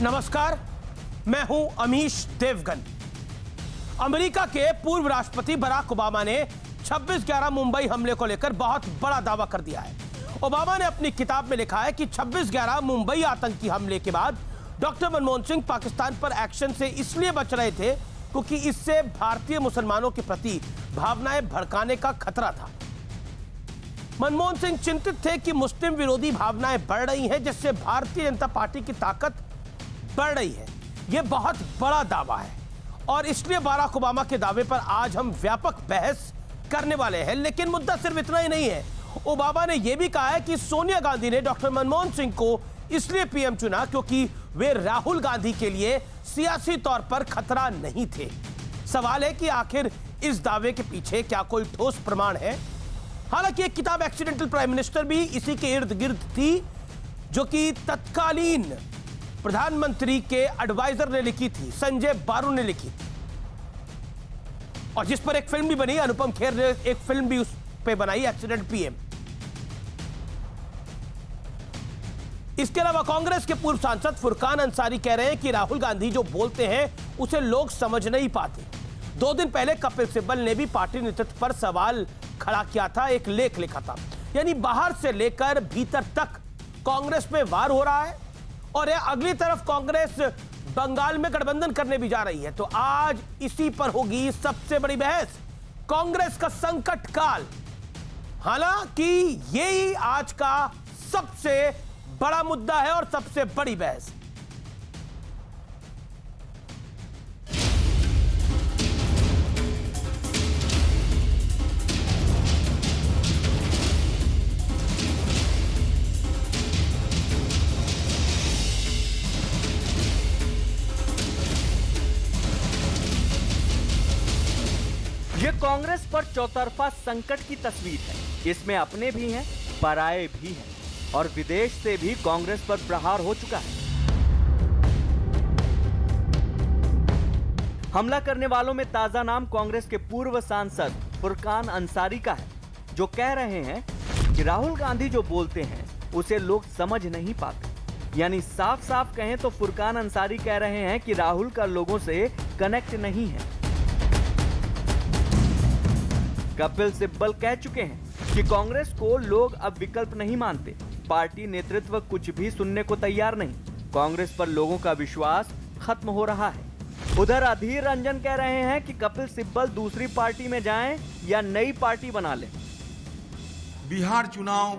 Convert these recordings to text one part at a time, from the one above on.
नमस्कार, मैं हूं अमीश देवगन। अमेरिका के पूर्व राष्ट्रपति बराक ओबामा ने 26/11 मुंबई हमले को लेकर बहुत बड़ा दावा कर दिया है। ओबामा ने अपनी किताब में लिखा है कि 26/11 मुंबई आतंकी हमले के बाद डॉक्टर मनमोहन सिंह पाकिस्तान पर एक्शन से इसलिए बच रहे थे क्योंकि इससे भारतीय मुसलमानों के प्रति भावनाएं भड़काने का खतरा था। मनमोहन सिंह चिंतित थे कि मुस्लिम विरोधी भावनाएं बढ़ रही हैं, जिससे भारतीय जनता पार्टी की ताकत बढ़ रही है। यह बहुत बड़ा दावा है और इसलिए बराक ओबामा के दावे पर आज हम व्यापक बहस करने वाले हैं। लेकिन मुद्दा सिर्फ इतना ही नहीं है। ओबामा ने यह भी कहा है कि सोनिया गांधी ने डॉक्टर मनमोहन सिंह को इसलिए पीएम चुना क्योंकि वे राहुल गांधी के लिए सियासी तौर पर खतरा नहीं थे। सवाल है कि आखिर इस दावे के पीछे क्या कोई ठोस प्रमाण है? हालांकि एक किताब एक्सीडेंटल प्राइम मिनिस्टर भी इसी के इर्द गिर्द थी, जो कि तत्कालीन प्रधानमंत्री के एडवाइजर ने लिखी थी, संजय बारू ने लिखी थी, और जिस पर एक फिल्म भी बनी। अनुपम खेर ने एक फिल्म भी उस पे बनाई, एक्सीडेंट पीएम। इसके अलावा कांग्रेस के पूर्व सांसद फुरकान अंसारी कह रहे हैं कि राहुल गांधी जो बोलते हैं उसे लोग समझ नहीं पाते। 2 दिन पहले कपिल सिब्बल ने भी पार्टी नेतृत्व पर सवाल खड़ा किया था, एक लेख लिखा था। यानी बाहर से लेकर भीतर तक कांग्रेस में वार हो रहा है और अगली तरफ कांग्रेस बंगाल में गठबंधन करने भी जा रही है। तो आज इसी पर होगी सबसे बड़ी बहस, कांग्रेस का संकट काल। हालांकि यही आज का सबसे बड़ा मुद्दा है और सबसे बड़ी बहस। ये कांग्रेस पर चौतरफा संकट की तस्वीर है। इसमें अपने भी हैं, पराये भी हैं और विदेश से भी कांग्रेस पर प्रहार हो चुका है। हमला करने वालों में ताजा नाम कांग्रेस के पूर्व सांसद फुरकान अंसारी का है, जो कह रहे हैं कि राहुल गांधी जो बोलते हैं उसे लोग समझ नहीं पाते। यानी साफ साफ कहें तो फुरकान अंसारी कह रहे हैं कि राहुल का लोगों से कनेक्ट नहीं है। कपिल सिब्बल कह चुके हैं कि कांग्रेस को लोग अब विकल्प नहीं मानते। पार्टी नेतृत्व कुछ भी सुनने को तैयार नहीं। कांग्रेस पर लोगों का विश्वास खत्म हो रहा है। उधर अधीर रंजन कह रहे हैं कि कपिल सिब्बल दूसरी पार्टी में जाएं या नई पार्टी बना लें। बिहार चुनाव,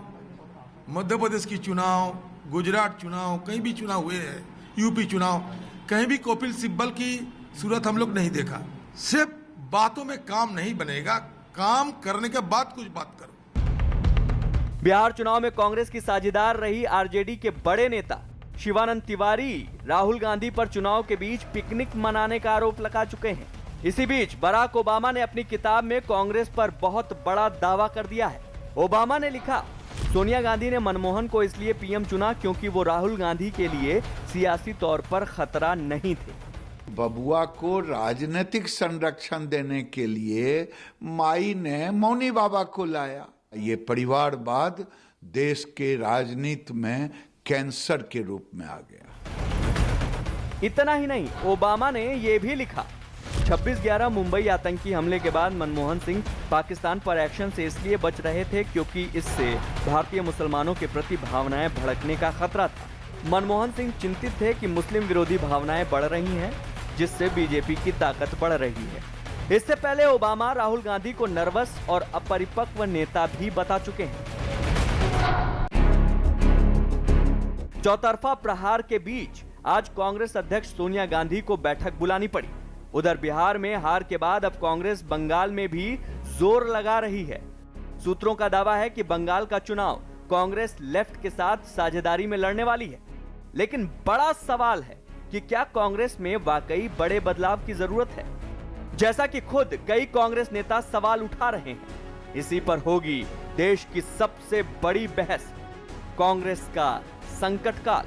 मध्य प्रदेश की चुनाव, गुजरात चुनाव, कहीं भी चुनाव हुए हैं, यूपी चुनाव, कहीं भी कपिल सिब्बल की सूरत हम लोग नहीं देखा। सिर्फ बातों में काम नहीं बनेगा, काम करने के बाद कुछ बात करो। बिहार चुनाव में कांग्रेस की साझेदार रही आरजेडी के बड़े नेता शिवानंद तिवारी राहुल गांधी पर चुनाव के बीच पिकनिक मनाने का आरोप लगा चुके हैं। इसी बीच बराक ओबामा ने अपनी किताब में कांग्रेस पर बहुत बड़ा दावा कर दिया है। ओबामा ने लिखा, सोनिया गांधी ने मनमोहन को इसलिए पीएम चुना क्योंकि वो राहुल गांधी के लिए सियासी तौर पर खतरा नहीं थे। बबुआ को राजनीतिक संरक्षण देने के लिए माई ने मौनी बाबा को लाया। ये परिवारवाद देश के राजनीति में कैंसर के रूप में आ गया। इतना ही नहीं, ओबामा ने यह भी लिखा, 26/11 मुंबई आतंकी हमले के बाद मनमोहन सिंह पाकिस्तान पर एक्शन से इसलिए बच रहे थे क्योंकि इससे भारतीय मुसलमानों के प्रति भावनाएं भड़कने का खतरा था। मनमोहन सिंह चिंतित थे कि मुस्लिम विरोधी भावनाएं बढ़ रही हैं, जिससे बीजेपी की ताकत बढ़ रही है। इससे पहले ओबामा राहुल गांधी को नर्वस और अपरिपक्व नेता भी बता चुके हैं। चौतरफा प्रहार के बीच आज कांग्रेस अध्यक्ष सोनिया गांधी को बैठक बुलानी पड़ी। उधर बिहार में हार के बाद अब कांग्रेस बंगाल में भी जोर लगा रही है। सूत्रों का दावा है कि बंगाल का चुनाव कांग्रेस लेफ्ट के साथ साझेदारी में लड़ने वाली है। लेकिन बड़ा सवाल है कि क्या कांग्रेस में वाकई बड़े बदलाव की जरूरत है, जैसा कि खुद कई कांग्रेस नेता सवाल उठा रहे हैं। इसी पर होगी देश की सबसे बड़ी बहस, कांग्रेस का संकट काल।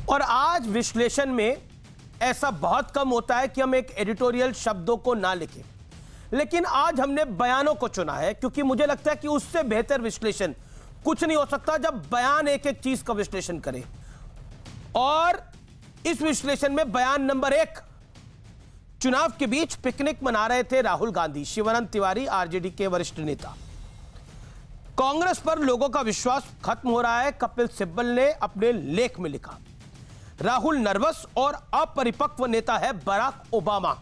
और आज विश्लेषण में ऐसा बहुत कम होता है कि हम एक एडिटोरियल शब्दों को ना लिखें, लेकिन आज हमने बयानों को चुना है क्योंकि मुझे लगता है कि उससे बेहतर विश्लेषण कुछ नहीं हो सकता जब बयान एक एक चीज का विश्लेषण करे। और इस विश्लेषण में बयान नंबर 1, चुनाव के बीच पिकनिक मना रहे थे राहुल गांधी। शिवानंद तिवारी आरजेडी के वरिष्ठ नेता। कांग्रेस पर लोगों का विश्वास खत्म हो रहा है, कपिल सिब्बल ने अपने लेख में लिखा। राहुल नर्वस और अपरिपक्व नेता है बराक ओबामा।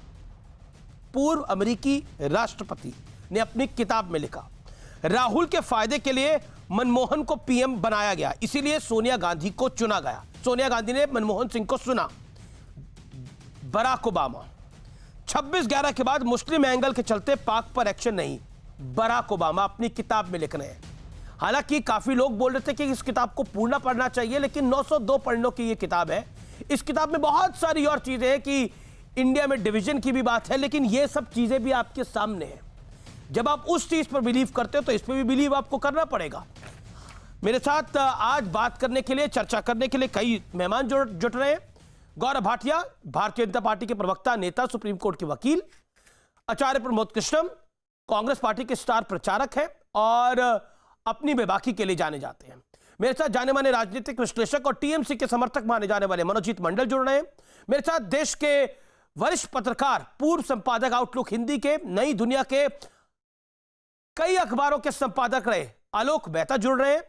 पूर्व अमेरिकी राष्ट्रपति ने अपनी किताब में लिखा, राहुल के फायदे के लिए मनमोहन को पीएम बनाया गया, इसीलिए सोनिया गांधी को चुना गया। सोनिया गांधी ने मनमोहन सिंह को चुना। बराक ओबामा 26/11 के बाद मुस्लिम एंगल के चलते पाक पर एक्शन नहीं, बराक ओबामा अपनी किताब में लिख रहे हैं। हालांकि काफी लोग बोल रहे थे कि इस किताब को पूर्ण पढ़ना चाहिए, लेकिन 902 पन्नों की यह किताब है। इस किताब में बहुत सारी और चीजें हैं कि इंडिया में डिवीजन की भी बात है, लेकिन ये सब चीजें भी आपके सामने हैं। जब आप उस चीज पर बिलीव करते हो तो इस पर भी बिलीव आपको करना पड़ेगा। मेरे साथ आज बात करने के लिए, चर्चा करने के लिए कई मेहमान जुट रहे हैं। गौरव भाटिया, भारतीय जनता पार्टी के प्रवक्ता, नेता, सुप्रीम कोर्ट के वकील। आचार्य प्रमोद कृष्णम, कांग्रेस पार्टी के स्टार प्रचारक हैं और अपनी बेबाकी के लिए जाने जाते हैं। मेरे साथ जाने माने राजनीतिक विश्लेषक और टीएमसी के समर्थक माने जाने वाले मनोजीत मंडल जुड़ रहे हैं। मेरे साथ देश के वरिष्ठ पत्रकार, पूर्व संपादक आउटलुक हिंदी के, नई दुनिया के कई अखबारों के संपादक रहे आलोक मेहता जुड़ रहे हैं।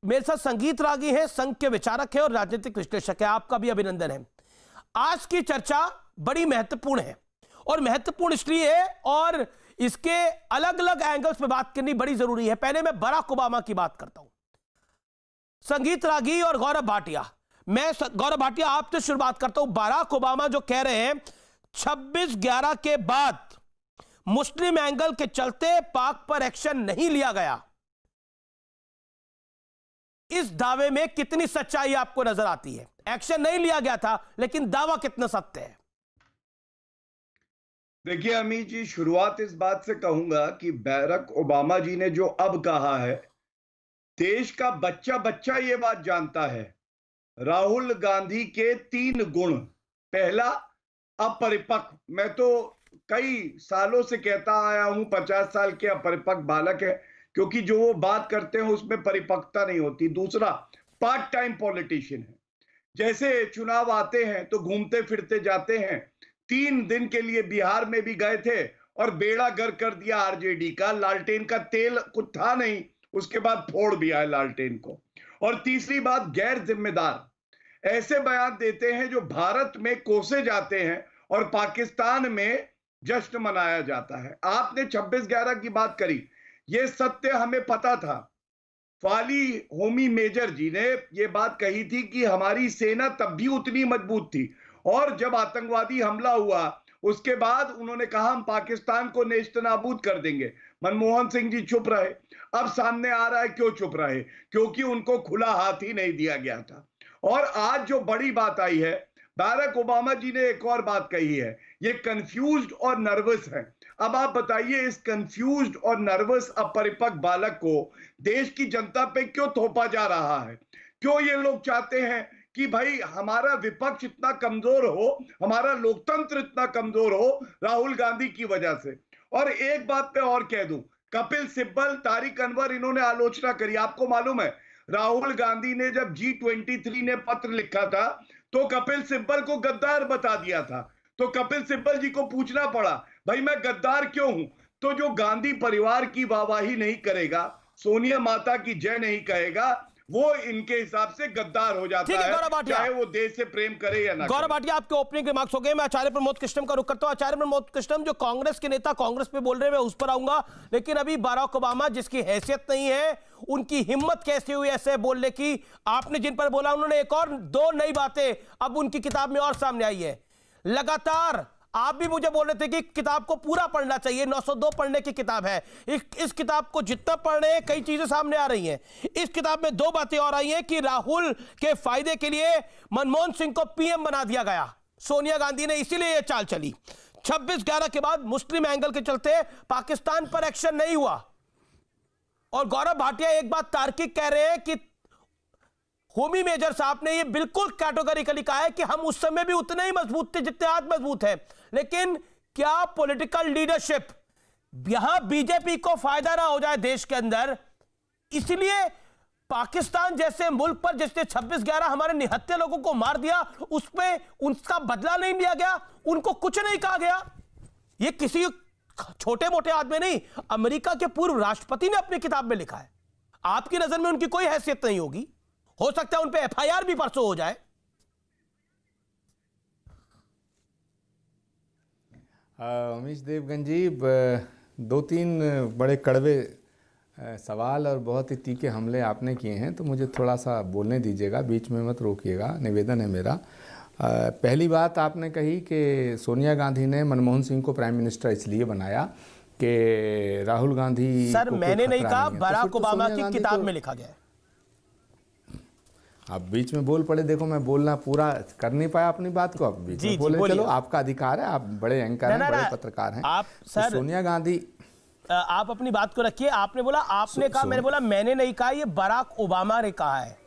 मेरे साथ संगीत रागी है, संघ के विचारक है और राजनीतिक विश्लेषक है। आपका भी अभिनंदन है। आज की चर्चा बड़ी महत्वपूर्ण है और महत्वपूर्ण इसलिए है और इसके अलग अलग एंगल्स पे बात करनी बड़ी जरूरी है। पहले मैं बराक ओबामा की बात करता हूं। संगीत रागी और गौरव भाटिया, मैं गौरव भाटिया आपसे शुरुआत करता हूं। बराक ओबामा जो कह रहे हैं 26/11 के बाद मुस्लिम एंगल के चलते पाक पर एक्शन नहीं लिया गया, इस दावे में कितनी सच्चाई आपको नजर आती है? एक्शन नहीं लिया गया था, लेकिन दावा कितना सत्य है? देखिए अमित जी, शुरुआत इस बात से कहूंगा कि बराक ओबामा जी ने जो अब कहा है, देश का बच्चा बच्चा ये बात जानता है। राहुल गांधी के 3 गुण। पहला, अपरिपक्व। मैं तो कई सालों से कहता आया हूं 50 साल के अपरिपक्व बालक है, क्योंकि जो वो बात करते हैं उसमें परिपक्वता नहीं होती। दूसरा, पार्ट टाइम पॉलिटिशियन है। जैसे चुनाव आते हैं तो घूमते फिरते जाते हैं। 3 दिन के लिए बिहार में भी गए थे और बेड़ा गर्क कर दिया आरजेडी का। लालटेन का तेल कुछ था नहीं, उसके बाद फोड़ भी आए लालटेन को। और तीसरी बात, गैर जिम्मेदार। ऐसे बयान देते हैं जो भारत में कोसे जाते हैं और पाकिस्तान में जश्न मनाया जाता है। आपने 26/11 की बात करी, यह सत्य हमें पता था। फाली होमी मेजर जी ने यह बात कही थी कि हमारी सेना तब भी उतनी मजबूत थी, और जब आतंकवादी हमला हुआ उसके बाद उन्होंने कहा हम पाकिस्तान को नेस्तनाबूद कर देंगे। मनमोहन सिंह जी चुप रहे। अब सामने आ रहा है क्यों चुप रहे? क्योंकि उनको खुला हाथ ही नहीं दिया गया था। और आज जो बड़ी बात आई है, बराक ओबामा जी ने एक और बात कही है, ये कंफ्यूज्ड और नर्वस है। अब आप बताइए, इस कंफ्यूज्ड और नर्वस अपरिपक्व बालक को देश की जनता पे क्यों थोपा जा रहा है? क्यों ये लोग चाहते हैं कि भाई हमारा विपक्ष इतना कमजोर हो, हमारा लोकतंत्र इतना कमजोर हो राहुल गांधी की वजह से? और एक बात पे और कह दूं, कपिल सिब्बल, तारिक अनवर, इन्होंने आलोचना करी। आपको मालूम है, राहुल गांधी ने जब G23 ने पत्र लिखा था तो कपिल सिब्बल को गद्दार बता दिया था। तो कपिल सिब्बल जी को पूछना पड़ा, भाई मैं गद्दार क्यों हूं? तो जो गांधी परिवार की वाहवाही नहीं करेगा, सोनिया माता की जय नहीं कहेगा, वो इनके हिसाब से गद्दार हो जाता है, चाहे वो देश से प्रेम करे या ना। गौरव भाटिया, आपके ओपनिंग रिमार्क्स हो गए। मैं आचार्य प्रमोद कृष्णम का रुख करता हूं। आचार्य प्रमोद कृष्णम, जो कांग्रेस के नेता कांग्रेस पे बोल रहे हैं, मैं उस पर आऊंगा, लेकिन अभी बराक ओबामा जिसकी हैसियत नहीं है, उनकी हिम्मत कैसे हुई ऐसे बोलने की? आपने जिन पर बोला, उन्होंने एक और 2 नई बातें अब उनकी किताब में और सामने आई है। लगातार आप भी मुझे बोल रहे थे कि किताब को पूरा पढ़ना चाहिए, 902 पढ़ने की किताब है। इस किताब को जितना पढ़ रहे हैं, कई चीजें सामने आ रही हैं। इस किताब में 2 बातें और आई हैं कि राहुल के फायदे के लिए मनमोहन सिंह को पीएम बना दिया गया, सोनिया गांधी ने, इसीलिए यह चाल चली। 26/11 के बाद मुस्लिम एंगल के चलते पाकिस्तान पर एक्शन नहीं हुआ। और गौरव भाटिया एक बात तार्किक कह रहे हैं कि होमी मेजर साहब ने यह बिल्कुल कैटेगोरिकली कहा है कि हम उस समय भी उतने ही मजबूत थे जितने आज मजबूत हैं। लेकिन क्या पॉलिटिकल लीडरशिप, यहां बीजेपी को फायदा ना हो जाए देश के अंदर, इसलिए पाकिस्तान जैसे मुल्क पर जिसने 26/11 हमारे निहत्थे लोगों को मार दिया, उस पे उसका बदला नहीं लिया गया, उनको कुछ नहीं कहा गया। ये किसी छोटे मोटे आदमी नहीं, अमेरिका के पूर्व राष्ट्रपति ने अपनी किताब में लिखा है। आपकी नजर में उनकी कोई हैसियत नहीं होगी, हो सकता है उन पे FIR भी परसों हो जाए। अमीश देवगन जी, 2-3 बड़े कड़वे सवाल और बहुत ही तीखे हमले आपने किए हैं, तो मुझे थोड़ा सा बोलने दीजिएगा, बीच में मत रोकिएगा, निवेदन है मेरा। पहली बात आपने कही कि सोनिया गांधी ने मनमोहन सिंह को प्राइम मिनिस्टर इसलिए बनाया कि राहुल गांधी सर, मैंने नहीं कहा, बराक तो ओबामा की किताब में लिखा गया है। आप बीच में बोल पड़े, देखो मैं बोलना पूरा कर नहीं पाया अपनी बात को, आप बीच में बोले। चलो, आपका अधिकार है, आप बड़े एंकर हैं, बड़े पत्रकार हैं। आप सर, सोनिया गांधी, आप अपनी बात को रखिए। आपने बोला आपने कहा, मैंने बोला मैंने नहीं कहा, ये बराक ओबामा ने कहा है।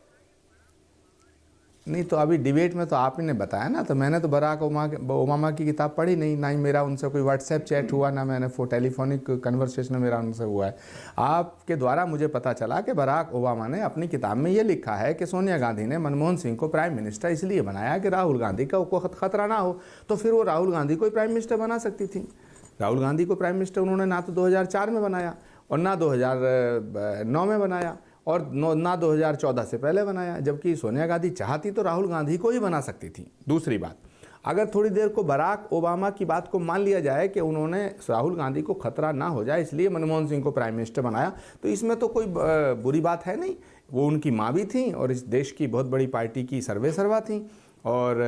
नहीं तो अभी डिबेट में तो आप ही ने बताया ना, तो मैंने तो बराक ओबामा की किताब पढ़ी नहीं, ना ही मेरा उनसे कोई व्हाट्सएप चैट हुआ, ना मैंने टेलीफोनिक कन्वर्सेशन मेरा उनसे हुआ है। आपके द्वारा मुझे पता चला कि बराक ओबामा ने अपनी किताब में ये लिखा है कि सोनिया गांधी ने मनमोहन सिंह को प्राइम मिनिस्टर इसलिए बनाया कि राहुल गांधी का को खतरा ना हो, तो फिर वो राहुल गांधी को प्राइम मिनिस्टर बना सकती थी। राहुल गांधी को प्राइम मिनिस्टर उन्होंने ना तो 2004 में बनाया और ना 2009 में बनाया और ना 2014 से पहले बनाया, जबकि सोनिया गांधी चाहती तो राहुल गांधी को ही बना सकती थी। दूसरी बात, अगर थोड़ी देर को बराक ओबामा की बात को मान लिया जाए कि उन्होंने राहुल गांधी को खतरा ना हो जाए इसलिए मनमोहन सिंह को प्राइम मिनिस्टर बनाया, तो इसमें तो कोई बुरी बात है नहीं। वो उनकी माँ भी थी और इस देश की बहुत बड़ी पार्टी की सर्वेसर्वा थी और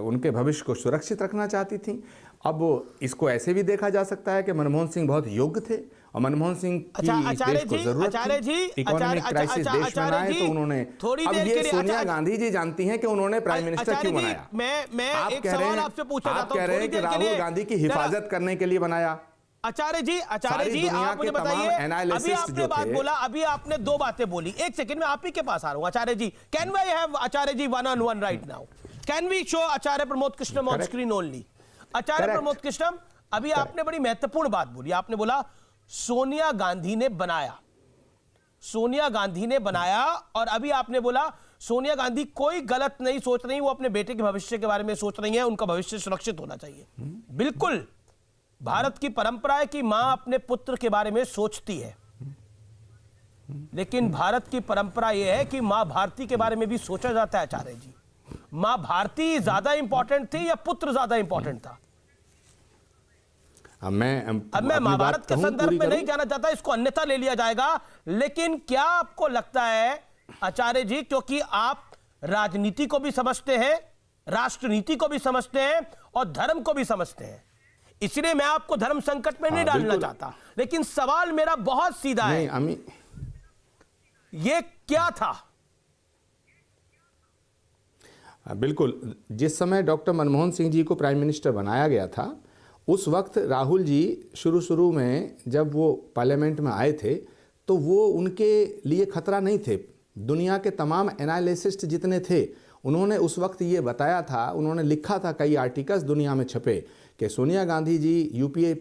उनके भविष्य को सुरक्षित रखना चाहती थी। अब इसको ऐसे भी देखा जा सकता है कि मनमोहन सिंह बहुत योग्य थे और मनमोहन सिंह की देश को जरूरत थी, इकोनॉमिक क्राइसिस देश में आए तो उन्होंने, अब ये सोनिया गांधी जी जानती हैं कि उन्होंने प्राइम मिनिस्टर क्यों बनाया। मैं एक सवाल आपसे पूछना चाहता हूं, कह रहे हैं कि राहुल गांधी की हिफाजत करने के लिए बनाया। आचार्य जी आप मुझे बताइए, अभी आपने बात बोला, अभी आपने 2 बातें बोली। एक सेकंड में आप ही के पास आ रहा हूं। Acharya ji, can we have Acharya ji 1-on-1 right now? Can we show Acharya Pramod Krishnam on screen only? Acharya Pramod Krishnam, अभी आपने बड़ी महत्वपूर्ण बात बोली। आपने बोला सोनिया गांधी ने बनाया, सोनिया गांधी ने बनाया, और अभी आपने बोला सोनिया गांधी कोई गलत नहीं सोच रही, वो अपने बेटे के भविष्य के बारे में सोच रही है, उनका भविष्य सुरक्षित होना चाहिए। बिल्कुल, भारत की परंपरा है कि मां अपने पुत्र के बारे में सोचती है, लेकिन भारत की परंपरा यह है कि मां भारती के बारे में भी सोचा जाता है। आचार्य जी, मां भारती ज्यादा इंपॉर्टेंट थी या पुत्र ज्यादा इंपॉर्टेंट था? अब मैं महाभारत के संदर्भ में नहीं जाना चाहता, इसको अन्यथा ले लिया जाएगा, लेकिन क्या आपको लगता है आचार्य जी, क्योंकि आप राजनीति को भी समझते हैं, राष्ट्रनीति को भी समझते हैं और धर्म को भी समझते हैं, इसलिए मैं आपको धर्म संकट में नहीं डालना चाहता, लेकिन सवाल मेरा बहुत सीधा है, ये क्या था? बिल्कुल, जिस समय डॉक्टर मनमोहन सिंह जी को प्राइम मिनिस्टर बनाया गया था, उस वक्त राहुल जी शुरू में जब वो पार्लियामेंट में आए थे तो वो उनके लिए खतरा नहीं थे। दुनिया के तमाम एनालिसिस्ट जितने थे, उन्होंने उस वक्त ये बताया था, उन्होंने लिखा था, कई आर्टिकल्स दुनिया में छपे कि सोनिया गांधी जी यूपीए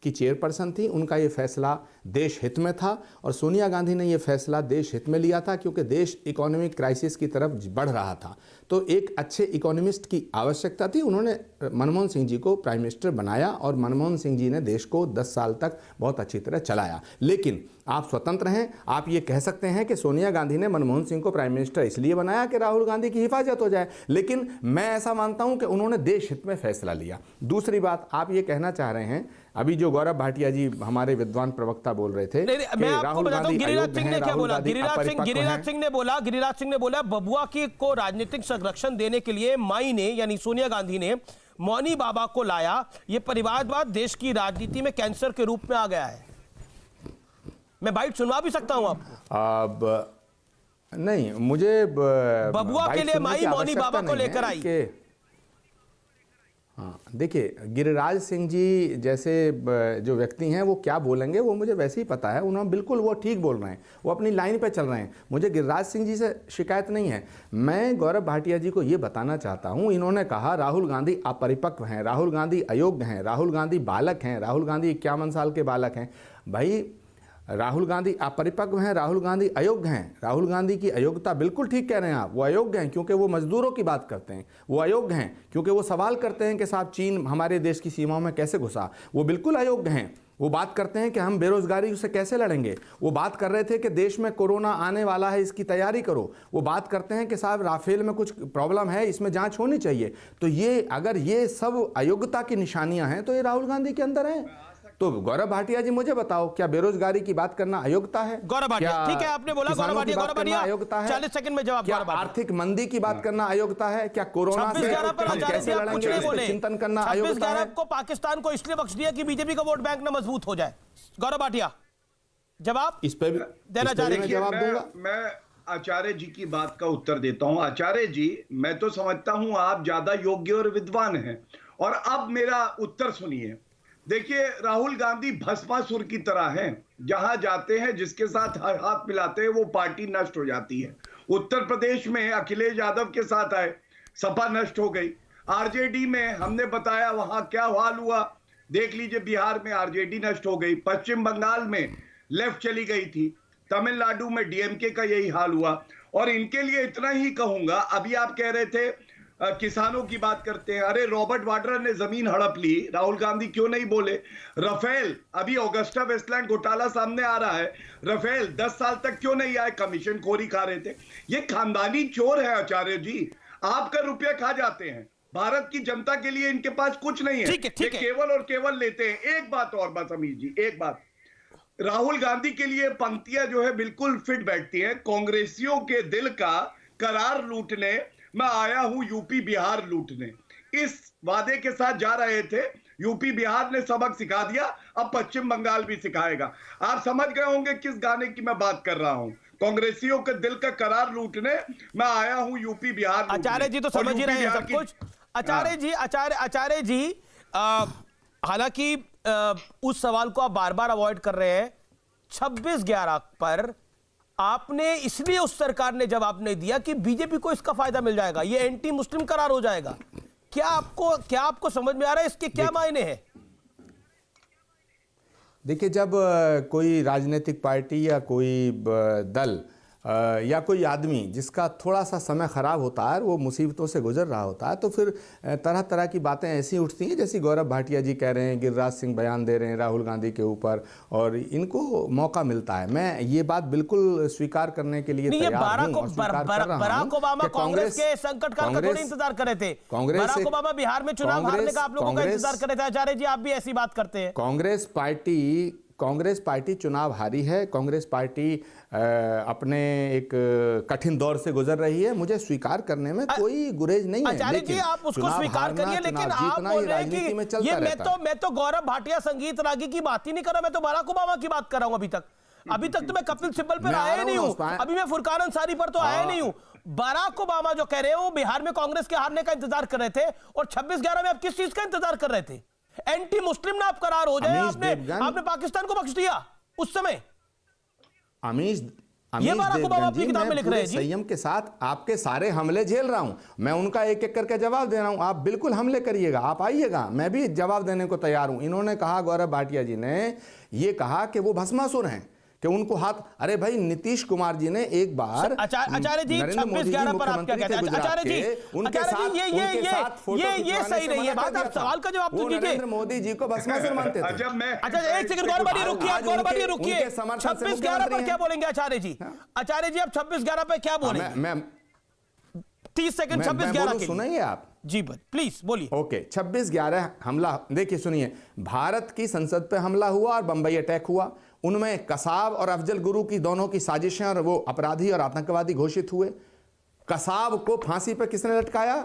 की चेयरपर्सन थी, उनका ये फैसला देश हित में था और सोनिया गांधी ने ये फैसला देश हित में लिया था क्योंकि देश इकोनॉमिक क्राइसिस की तरफ बढ़ रहा था। तो एक अच्छे इकोनॉमिस्ट की आवश्यकता थी, उन्होंने मनमोहन सिंह जी को प्राइम मिनिस्टर बनाया और मनमोहन सिंह जी ने देश को 10 साल तक बहुत अच्छी तरह चलाया। लेकिन आप स्वतंत्र हैं, आप ये कह सकते हैं कि सोनिया गांधी ने मनमोहन सिंह को प्राइम मिनिस्टर इसलिए बनाया कि राहुल गांधी की हिफाजत हो जाए, लेकिन मैं ऐसा मानता हूं कि उन्होंने देश हित में फैसला लिया। दूसरी बात, आप ये कहना चाह रहे हैं, अभी जो गौरव भाटिया जी हमारे विद्वान प्रवक्ता बोल रहे थे, मैं आपको बताता हूं गिरिराज सिंह ने क्या बोला। गिरिराज सिंह ने बोला बबुआ की को राजनीतिक संरक्षण देने के लिए माई ने यानी सोनिया गांधी ने मौनी बाबा को लाया। ये परिवारवाद देश की राजनीति में कैंसर के रूप में आ गया है। मैं बाइट सुनवा भी सकता हूं आपको। अब नहीं, मुझे बबुआ के लिए माई मौनी बाबा को लेकर आई। हाँ, देखिए, गिरिराज सिंह जी जैसे जो व्यक्ति हैं वो क्या बोलेंगे वो मुझे वैसे ही पता है, उन्होंने बिल्कुल वो ठीक बोल रहे हैं, वो अपनी लाइन पे चल रहे हैं, मुझे गिरिराज सिंह जी से शिकायत नहीं है। मैं गौरव भाटिया जी को ये बताना चाहता हूँ, इन्होंने कहा राहुल गांधी अपरिपक्व हैं, राहुल गांधी अयोग्य हैं, राहुल गांधी बालक हैं, राहुल गांधी 51 साल के बालक हैं। भाई, राहुल गांधी अपरिपक्व हैं, राहुल गांधी अयोग्य हैं। राहुल गांधी की अयोग्यता, बिल्कुल ठीक कह रहे हैं आप, वो अयोग्य हैं क्योंकि वो मजदूरों की बात करते हैं। वो अयोग्य हैं क्योंकि वो सवाल करते हैं कि साहब चीन हमारे देश की सीमाओं में कैसे घुसा। वो बिल्कुल अयोग्य हैं। वो बात करते हैं कि हम बेरोजगारी से कैसे लड़ेंगे। वो बात कर रहे थे कि देश में कोरोना आने वाला है, इसकी तैयारी करो। वो बात करते हैं कि साहब राफेल में कुछ प्रॉब्लम है, इसमें जांच होनी चाहिए। तो ये अगर ये सब अयोग्यता की निशानियां हैं तो ये राहुल गांधी के अंदर हैं। तो गौरव भाटिया जी मुझे बताओ, क्या बेरोजगारी की बात करना अयोग्यता है? गौरव भाटिया, ठीक है आपने बोला गौरव भाटिया अयोग्यता है? 40 सेकंड में जवाब। क्या आर्थिक मंदी की बात करना अयोग्यता है? क्या कोरोना से हम कैसे लड़ेंगे इस पर चिंतन करना अयोग्यता है? को पाकिस्तान को इसलिए बख्श दिया कि बीजेपी का वोट बैंक ना मजबूत हो जाए। गौरव भाटिया जवाब इस पे भी देना चाह रहे हैं? जवाब दूंगा। मैं आचार्य जी की बात का उत्तर देता हूं। आचार्य जी, मैं तो समझता हूं आप ज्यादा योग्य और विद्वान हैं। और अब मेरा उत्तर सुनिए। देखिए, राहुल गांधी भस्मासुर की तरह हैं। जहां जाते हैं, जिसके साथ हाथ मिलाते हैं, वो पार्टी नष्ट हो जाती है। उत्तर प्रदेश में अखिलेश यादव के साथ आए, सपा नष्ट हो गई। आरजेडी में हमने बताया वहां क्या हाल हुआ, देख लीजिए। बिहार में आरजेडी नष्ट हो गई, पश्चिम बंगाल में लेफ्ट चली गई थी, तमिलनाडु में डीएमके का यही हाल हुआ। और इनके लिए इतना ही कहूंगा, अभी आप कह रहे थे किसानों की बात करते हैं। अरे रॉबर्ट वाड्रा ने जमीन हड़प ली, राहुल गांधी क्यों नहीं बोले? रफेल, अभी ऑगस्टा वेस्टलैंड घोटाला सामने आ रहा है, रफेल 10 साल तक क्यों नहीं आए? कमीशन खोरी खा रहे थे। ये खानदानी चोर है आचार्य जी, आपका रुपया खा जाते हैं। भारत की जनता के लिए इनके पास कुछ नहीं है, ये केवल और केवल लेते हैं। एक बात और बस अमीर जी, एक बात, राहुल गांधी के लिए पंक्तियां जो है बिल्कुल फिट बैठती हैं। कांग्रेसियों के दिल का करार लूटने मैं आया हूं यूपी बिहार लूटने, इस वादे के साथ जा रहे थे। यूपी बिहार ने सबक सिखा दिया, अब पश्चिम बंगाल भी सिखाएगा। आप समझ गए होंगे किस गाने की मैं बात कर रहा हूं। कांग्रेसियों के दिल का करार लूटने मैं आया हूं यूपी बिहार लूटने। आचार्य जी तो समझ ही रहे हैं सब कुछ। आचार्य जी हालांकि उस सवाल को आप बार बार अवॉइड कर रहे हैं। 26/11 पर आपने इसलिए उस सरकार ने जवाब नहीं दिया कि बीजेपी को इसका फायदा मिल जाएगा, ये एंटी मुस्लिम करार हो जाएगा। क्या आपको समझ में आ रहा है इसके क्या मायने हैं? देखिए, जब कोई राजनीतिक पार्टी या कोई दल या कोई आदमी जिसका थोड़ा सा समय ख़राब होता है, वो मुसीबतों से गुजर रहा होता है, तो फिर तरह तरह की बातें ऐसी उठती हैं जैसी गौरव भाटिया जी कह रहे हैं, गिरिराज सिंह बयान दे रहे हैं राहुल गांधी के ऊपर, और इनको मौका मिलता है। मैं ये बात बिल्कुल स्वीकार करने के लिए तैयार हूं और स्वीकार कर रहा हूं। बराक ओबामा कांग्रेस के संकट काल का थोड़ी इंतजार कर रहे थे। बराक ओबामा बिहार में चुनाव हारने का आप लोगों का इंतजार कर रहे थे। आचार्य जी, आप भी ऐसी बात करते हैं। कांग्रेस पार्टी चुनाव हारी है। कांग्रेस पार्टी अपने एक कठिन दौर से गुजर रही है, मुझे स्वीकार करने में कोई गुरेज नहीं है। आचार्य जी, आप उसको स्वीकार करिए, लेकिन आप बोल रहे हैं कि ये मैं तो गौरव भाटिया संगीत रागी की बात ही नहीं कर रहा, मैं तो बराक ओबामा की बात कर रहा हूं। अभी तक तो मैं कपिल सिब्बल पर आया ही नहीं हूं, अभी मैं फुरकान अंसारी पर तो आया नहीं हूं। बराक ओबामा जो कह रहे हो, बिहार में कांग्रेस के हारने का इंतजार कर रहे थे, और 26/11 में आप किस चीज का इंतजार कर रहे थे? एंटी मुस्लिम ना आप करार हो जाए। आपने पाकिस्तान को बख्श दिया उस समय। अमीश ये बराक ओबामा अपनी किताब में लिख रहे हैं जी। संयम के साथ आपके सारे हमले झेल रहा हूं, मैं उनका एक एक करके जवाब दे रहा हूं। आप बिल्कुल हमले करिएगा, आप आइएगा, मैं भी जवाब देने को तैयार हूं। इन्होंने कहा, गौरव भाटिया जी ने ये कहा कि वो भस्मासुर हैं, कि उनको हाथ, अरे भाई नीतीश कुमार जी ने एक बार आचार्य जी 26/11 पर आप क्या कहते हैं? आचार्य जी ये सही नहीं है बात, आप सवाल का जवाब तो दीजिए। नरेंद्र मोदी जी को भस्मासुर मानते थे। अच्छा एक सेकंड, गौरव भाटिया रुकिए। 26/11 पर क्या बोलेंगे आचार्य जी? आचार्य जी, आप 26/11 पे क्या बोलेंगे? मैं 30 सेकंड 26/11 के सुनिए आप जी, प्लीज बोलिए। ओके, 26/11 हमला, देखिए सुनिए, भारत की संसद पे हमला हुआ और बंबई अटैक हुआ। उनमें कसाब और अफजल गुरु की दोनों की साजिशें, और वो अपराधी और आतंकवादी घोषित हुए। कसाब को फांसी पर किसने लटकाया?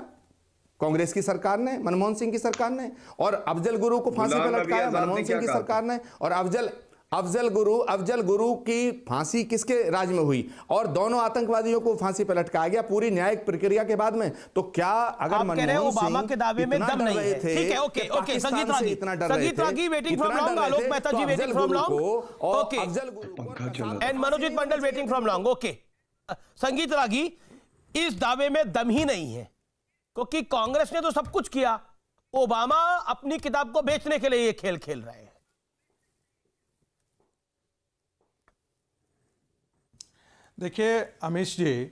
कांग्रेस की सरकार ने, मनमोहन सिंह की सरकार ने। और अफजल गुरु को फांसी पर लटकाया मनमोहन सिंह की सरकार ने। और अफजल गुरु की फांसी किसके राज में हुई? और दोनों आतंकवादियों को फांसी पर लटकाया गया पूरी न्यायिक प्रक्रिया के बाद में। तो क्या अगर मनमोहन ओबामा के दावे में दम नहीं है? ठीक है, okay, Sangeet Ragi waiting from long, Alok Mehta ji waiting from long, okay, and Manojit Mandal waiting from long, okay. Sangeet Ragi, इस दावे में दम ही नहीं है, क्योंकि कांग्रेस ने तो सब कुछ किया, ओबामा अपनी किताब को बेचने के लिए ये खेल खेल रहे हैं। देखिए अमीश जी,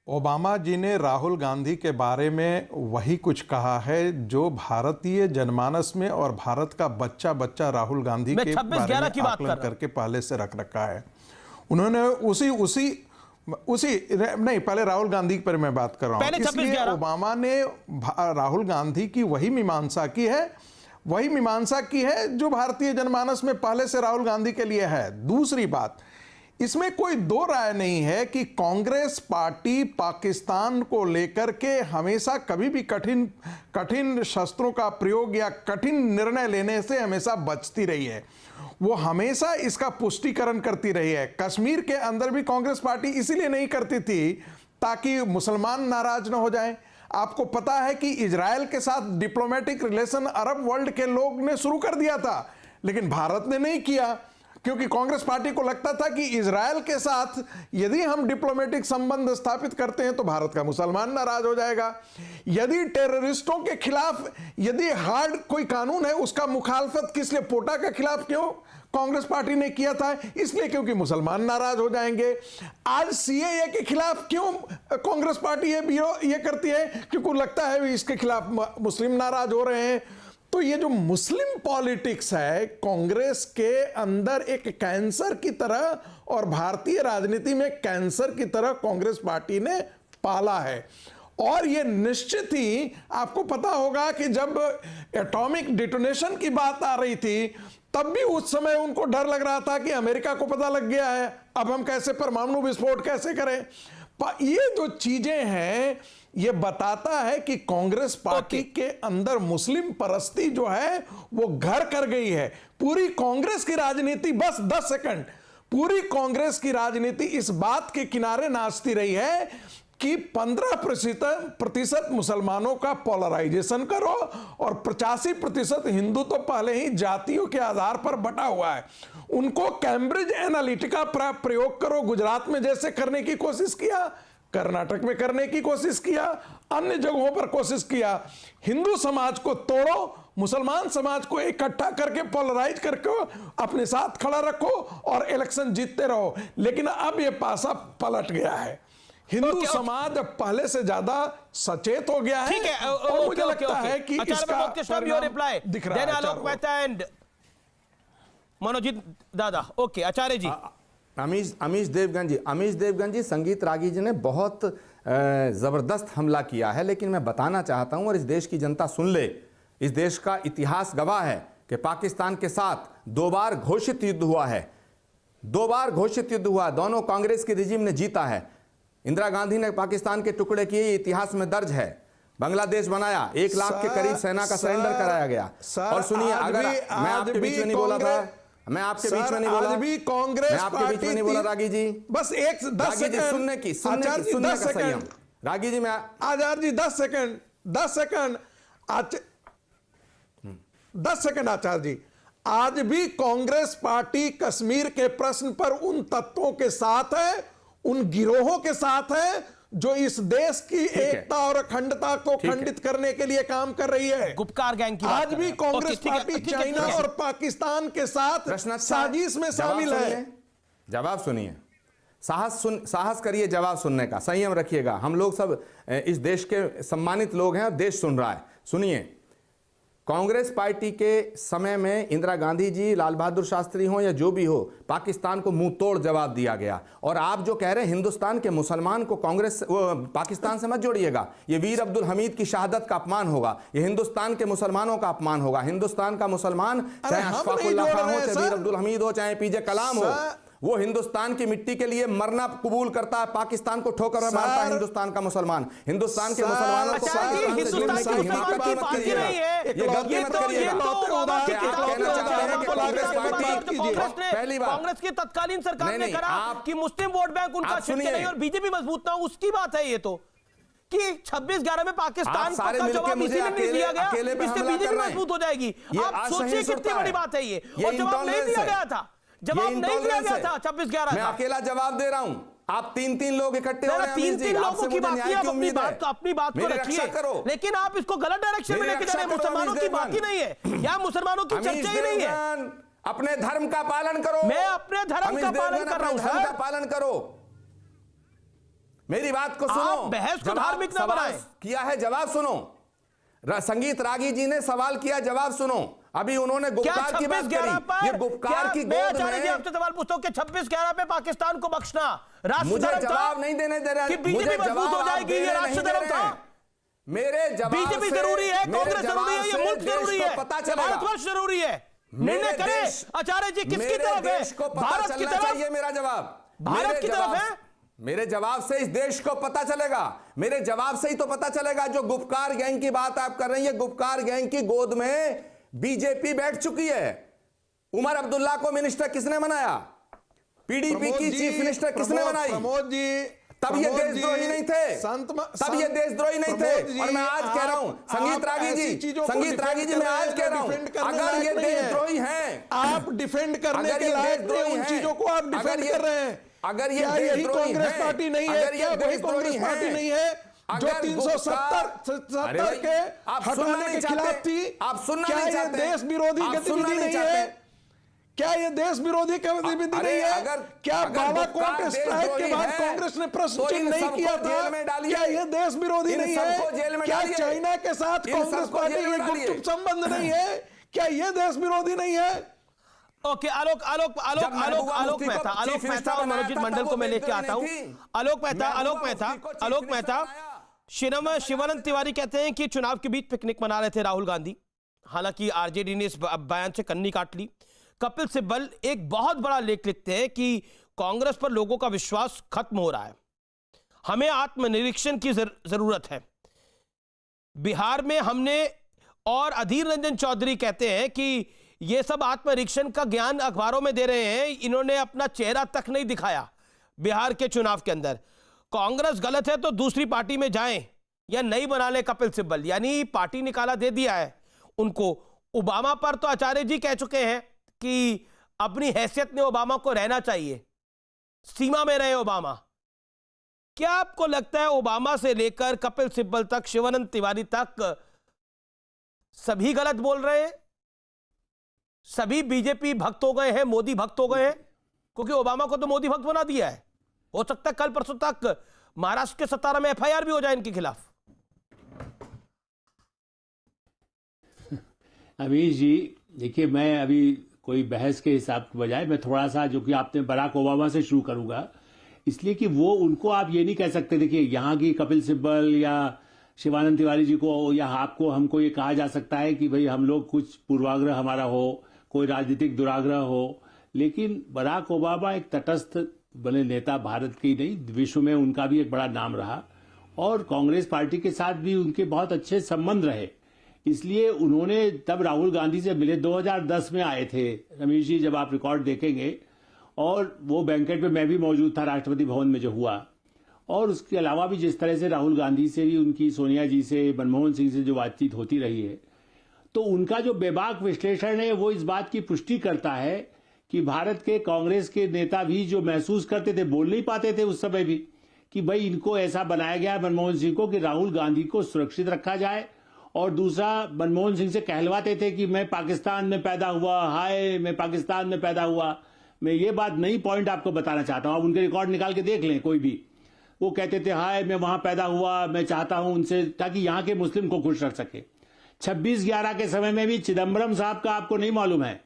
ओबामा जी ने राहुल गांधी के बारे में वही कुछ कहा है जो भारतीय जनमानस में और भारत का बच्चा बच्चा राहुल गांधी मैं के 26/11 बारे की में बात कर आकलन रहा हूं। करके पहले से रख रखा है। उन्होंने नहीं, पहले राहुल गांधी पर मैं बात कर रहा हूं। पहले इसलिए 26/11 ओबामा ने राहुल गांधी की वही मीमांसा की है जो भारतीय जनमानस में पहले से राहुल गांधी के लिए है। दूसरी बात, इसमें कोई दो राय नहीं है कि कांग्रेस पार्टी पाकिस्तान को लेकर के हमेशा कभी भी कठिन शस्त्रों का प्रयोग या कठिन निर्णय लेने से हमेशा बचती रही है। वो हमेशा इसका पुष्टिकरण करती रही है। कश्मीर के अंदर भी कांग्रेस पार्टी इसीलिए नहीं करती थी ताकि मुसलमान नाराज न हो जाएं। आपको पता है कि इजराइल के साथ डिप्लोमेटिक रिलेशन अरब वर्ल्ड के लोग ने शुरू कर दिया था, लेकिन भारत ने नहीं किया, क्योंकि कांग्रेस पार्टी को लगता था कि इजराइल के साथ यदि हम डिप्लोमेटिक संबंध स्थापित करते हैं तो भारत का मुसलमान नाराज हो जाएगा। यदि टेररिस्टों के खिलाफ यदि हार्ड कोई कानून है, उसका मुखालफत किस लिए पोटा के खिलाफ क्यों कांग्रेस पार्टी ने किया था? इसलिए क्योंकि मुसलमान नाराज हो जाएंगे। आज सीएए के खिलाफ क्यों कांग्रेस पार्टी ये करती है? क्योंकि लगता है इसके खिलाफ मुस्लिम नाराज हो रहे हैं। तो ये जो मुस्लिम पॉलिटिक्स है कांग्रेस के अंदर एक कैंसर की तरह और भारतीय राजनीति में कैंसर की तरह कांग्रेस पार्टी ने पाला है। और ये निश्चित ही आपको पता होगा कि जब एटॉमिक डिटोनेशन की बात आ रही थी तब भी उस समय उनको डर लग रहा था कि अमेरिका को पता लग गया है, अब हम कैसे परमाणु विस्फोट कैसे करें। ये जो चीजें हैं ये बताता है कि कांग्रेस पार्टी के अंदर मुस्लिम परस्ती जो है वो घर कर गई है। पूरी कांग्रेस की राजनीति, बस 10 सेकंड, पूरी कांग्रेस की राजनीति इस बात के किनारे नाचती रही है कि 15% मुसलमानों का पोलराइजेशन करो और 85% हिंदू तो पहले ही जातियों के आधार पर बटा हुआ है, उनको कैम्ब्रिज एनालिटिका प्रयोग करो। गुजरात में जैसे करने की कोशिश किया, कर्नाटक में करने की कोशिश किया, अन्य जगहों पर कोशिश किया। हिंदू समाज को तोड़ो, मुसलमान समाज को इकट्ठा करके पोलराइज करके अपने साथ खड़ा रखो और इलेक्शन जीतते रहो। लेकिन अब यह पासा पलट गया है। हिंदू समाज अब पहले से ज्यादा सचेत हो गया है। ठीक है, और मुझे लगता है कि इसका परिणाम दिख रहा है। आलोक मेहता एंड मनोजीत दादा। ओके, आचार्य जी। अमीश देवगन जी संगीत रागी जी ने बहुत जबरदस्त हमला किया है, लेकिन मैं बताना चाहता हूं और इस देश की जनता सुन ले, इस देश का इतिहास गवाह है कि पाकिस्तान के साथ 2 बार घोषित युद्ध हुआ है, 2 बार घोषित युद्ध हुआ, दोनों कांग्रेस की रिजीम ने जीता है। इंदिरा गांधी ने पाकिस्तान के टुकड़े किए, ये इतिहास में दर्ज है। बांग्लादेश बनाया, 1 लाख के करीब सेना का सरेंडर कराया गया। और सुनिए, अगर मैं आपके बीच में नहीं बोला था, मैं आपके बीच में नहीं बोला, आज भी कांग्रेस मैं आपके बीच में नहीं बोला रागी जी, बस 10 सेकंड सुनने की संयम। रागी जी मैं आचार्य जी 10 सेकंड 10 सेकंड आचार्य जी, आज भी कांग्रेस पार्टी कश्मीर के प्रश्न पर उन तत्वों के साथ है, उन गिरोहों के साथ है जो इस देश की एकता और अखंडता को खंडित करने के लिए काम कर रही है। गुपकार गैंग की आज भी कांग्रेस पार्टी चाइना और पाकिस्तान के साथ साजिश में शामिल है। जवाब सुनिए, साहस करिए जवाब सुनने का, संयम रखिएगा। हम लोग सब इस देश के सम्मानित लोग हैं और देश सुन रहा है। सुनिए, कांग्रेस पार्टी के समय में इंदिरा गांधी जी, लाल बहादुर शास्त्री हो या जो भी हो, पाकिस्तान को मुंह तोड़ जवाब दिया गया। और आप जो कह रहे हैं हिंदुस्तान के मुसलमान को पाकिस्तान से मत जोड़िएगा, ये वीर अब्दुल हमीद की शहादत का अपमान होगा, ये हिंदुस्तान के मुसलमानों का अपमान होगा। हिंदुस्तान का मुसलमान, चाहे अशफाकुल्लाह खान हो, चाहे वीर अब्दुल हमीद हो, चाहे पीजे कलाम हो, वो हिंदुस्तान की मिट्टी के लिए मरना कबूल करता है। पाकिस्तान को ठोकर मारता है हिंदुस्तान का मुसलमान। हिंदुस्तान के मुसलमानों को पहली बार कांग्रेस की तत्कालीन सरकार ने कहा कि मुस्लिम वोट बैंक उनका छिड़के नहीं और बीजेपी मजबूत ना हो, उसकी बात है ये तो कि 26/11 में पाकिस्तान का जवाब इसीलिए नहीं दिया गया, इससे बीजेपी मजबूत हो जाएगी। आप सोचिए कितनी बड़ी बात है ये, और जवाब नहीं दिया गया था, जवाब नहीं दिया गया था 26/11। मैं अकेला जवाब दे रहा हूं, आप 3 लोग इकट्ठे हो रहे हैं। 3 लोगों की बात है, अपनी बात को रखिए, लेकिन आप इसको गलत डायरेक्शन में लेके जा रहे हैं। मुसलमानों की बात ही नहीं है, या मुसलमानों की चर्चा ही नहीं है। अपने धर्म का पालन करो। मैं अपने धर्म का पालन कर रहा हूं, धर्म का पालन करो। मेरी बात को सुनो। आप बहस को जवाब- धार्मिक ना सवाल बनाएं। किया है, जवाब सुनो। संगीत रागी जी ने सवाल किया, जवाब सुनो। अभी उन्होंने क्या गुपकार की बात 26/11 करी। पर ये गुपकार की मैं गोद आचार्य जी में आपसे सवाल पूछता हूं कि 26/11 पे पाकिस्तान को बख्शना राष्ट्र मुझे धर्म था? जवाब नहीं देने दे रहे। कि बीजेपी मजबूत हो जाएगी, ये राष्ट्र धर्म था? मेरे जवाब बीजेपी से- जरूरी है, मेरे कांग्रेस जवाब जरूरी है, ये से मुल्क देश जरूरी को है, पता चलेगा। भारतवर्ष जरूरी है। निर्णय मेरे करें देश- आचार्य जी किसकी मेरे तरफ है? देश को पता भारत की चलना तरफ? चाहिए। मेरा जवाब भारत मेरे की तरफ जवाब- है? मेरे जवाब से इस देश को पता चलेगा। मेरे जवाब से ही तो पता चलेगा। जो गुपकार गैंग की बात आप कर रहे हैं, ये गुपकार गैंग की गोद में बीजेपी बैठ चुकी है। उमर अब्दुल्ला को मिनिस्टर किसने बनाया? पीडीपी की चीफ मिनिस्टर किसने बनाई? प्रमोद जी, तब ये देशद्रोही नहीं थे। तब ये देशद्रोही नहीं थे। और मैं आज कह रहा हूं, संगीत रागी जी, संगीत रागी जी, मैं आज कह रहा हूं, अगर ये देशद्रोही हैं, आप डिफेंड करने के लायक नहीं, उन चीजों को आप डिफेंड कर रहे हैं। अगर ये क्या यही देशद्रोही कांग्रेस हैं, पार्टी नहीं है? अगर ये क्या वही देशद्रोही कांग्रेस पार्टी हैं, नहीं है जो अगर 370 के आप सुनना हटाने नहीं के खिलाफ चाहते, थी? आप सुनना क्या नहीं ये चाहते, देश विरोधी आप सुनना गतिविधि नहीं चाहते। है? क्या ये देश विरोधी गतिविधि अरे नहीं है? अगर- क्या अगर बालाकोट गुपकार स्ट्राइक के देशद्रोही बाद है, कांग्रेस ने प्रश्न तो इन चिन्ह नहीं सबको किया जेल था? में डालिए। क्या ये देश विरोधी इन नहीं सबको जेल है? में क्या डालिए। चाइना के साथ इन कांग्रेस सबको पार्टी जेल में के डालिए। गुपचुप संबंध नहीं है? क्या ये देश विरोधी नहीं है? ओके, आलोक आलोक आलोक जब आलोक महबूबा आलोक मुफ्ती को मेहता, आलोक चीफ मेहता मिनिस्टर और बनाया मनोजीत था, मंडल तब को वो मैं लेके आता हूं। देशद्रोही नहीं थी। आलोक मेहता, आलोक महबूबा मेहता, मुफ्ती को चीफ आलोक मिनिस्टर मेहता, बनाया। शिवानंद तिवारी कहते हैं कि चुनाव के बीच पिकनिक मना रहे थे राहुल गांधी। हालांकि आरजेडी ने इस बयान से कन्नी काट ली। कपिल सिब्बल एक बहुत बड़ा लेख लिखते हैं कि कांग्रेस पर लोगों का विश्वास खत्म हो रहा है, हमें आत्मनिरीक्षण की जरूरत है। बिहार में हमने, और अधीर रंजन चौधरी कहते हैं कि ये सब आत्मनिरीक्षण का ज्ञान अखबारों में दे रहे हैं, इन्होंने अपना चेहरा तक नहीं दिखाया बिहार के चुनाव के अंदर। कांग्रेस गलत है तो दूसरी पार्टी में जाएं या नई बना ले कपिल सिब्बल, यानी पार्टी निकाला दे दिया है उनको। ओबामा पर तो आचार्य जी कह चुके हैं कि अपनी हैसियत में ओबामा को रहना चाहिए, सीमा में रहे ओबामा। क्या आपको लगता है ओबामा से लेकर कपिल सिब्बल तक, शिवानंद तिवारी तक सभी गलत बोल रहे हैं? सभी बीजेपी भक्त हो गए हैं, मोदी भक्त हो गए हैं? क्योंकि ओबामा को तो मोदी भक्त बना दिया है। हो सकता है कल परसों तक महाराष्ट्र के 17 में एफआईआर भी हो जाए इनके खिलाफ। अमीश जी, देखिए, मैं अभी कोई बहस के हिसाब के बजाय मैं थोड़ा सा, जो कि आपने बराक ओबामा से शुरू करूंगा, इसलिए कि वो, उनको आप ये नहीं कह सकते। देखिए, यहाँ की कपिल सिब्बल या शिवानंद तिवारी जी को या आपको, हमको ये कहा जा सकता है कि भाई हम लोग कुछ पूर्वाग्रह हमारा हो, कोई राजनीतिक दुराग्रह हो, लेकिन बराक ओबामा एक तटस्थ बने नेता, भारत के ही नहीं विश्व में उनका भी एक बड़ा नाम रहा, और कांग्रेस पार्टी के साथ भी उनके बहुत अच्छे संबंध रहे। इसलिए उन्होंने तब राहुल गांधी से मिले, 2010 में आए थे रमेश जी, जब आप रिकॉर्ड देखेंगे, और वो बैंकेट पे मैं भी मौजूद था राष्ट्रपति भवन में जो हुआ। और उसके अलावा भी जिस तरह से राहुल गांधी से भी, उनकी सोनिया जी से, मनमोहन सिंह से जो बातचीत होती रही है, तो उनका जो बेबाक विश्लेषण है वो इस बात की पुष्टि करता है कि भारत के कांग्रेस के नेता भी जो महसूस करते थे, बोल नहीं पाते थे उस समय भी, कि भाई इनको ऐसा बनाया गया है मनमोहन सिंह को कि राहुल गांधी को सुरक्षित रखा जाए, और दूसरा मनमोहन सिंह से कहलवाते थे कि मैं पाकिस्तान में पैदा हुआ, हाय मैं पाकिस्तान में पैदा हुआ। मैं ये बात नई पॉइंट आपको बताना चाहता हूं, आप उनके रिकॉर्ड निकाल के देख लें कोई भी। वो कहते थे हाय मैं वहां पैदा हुआ, मैं चाहता हूं उनसे, ताकि यहां के मुस्लिम को खुश रख सके। 26/11 के समय में भी चिदम्बरम साहब का आपको नहीं मालूम है?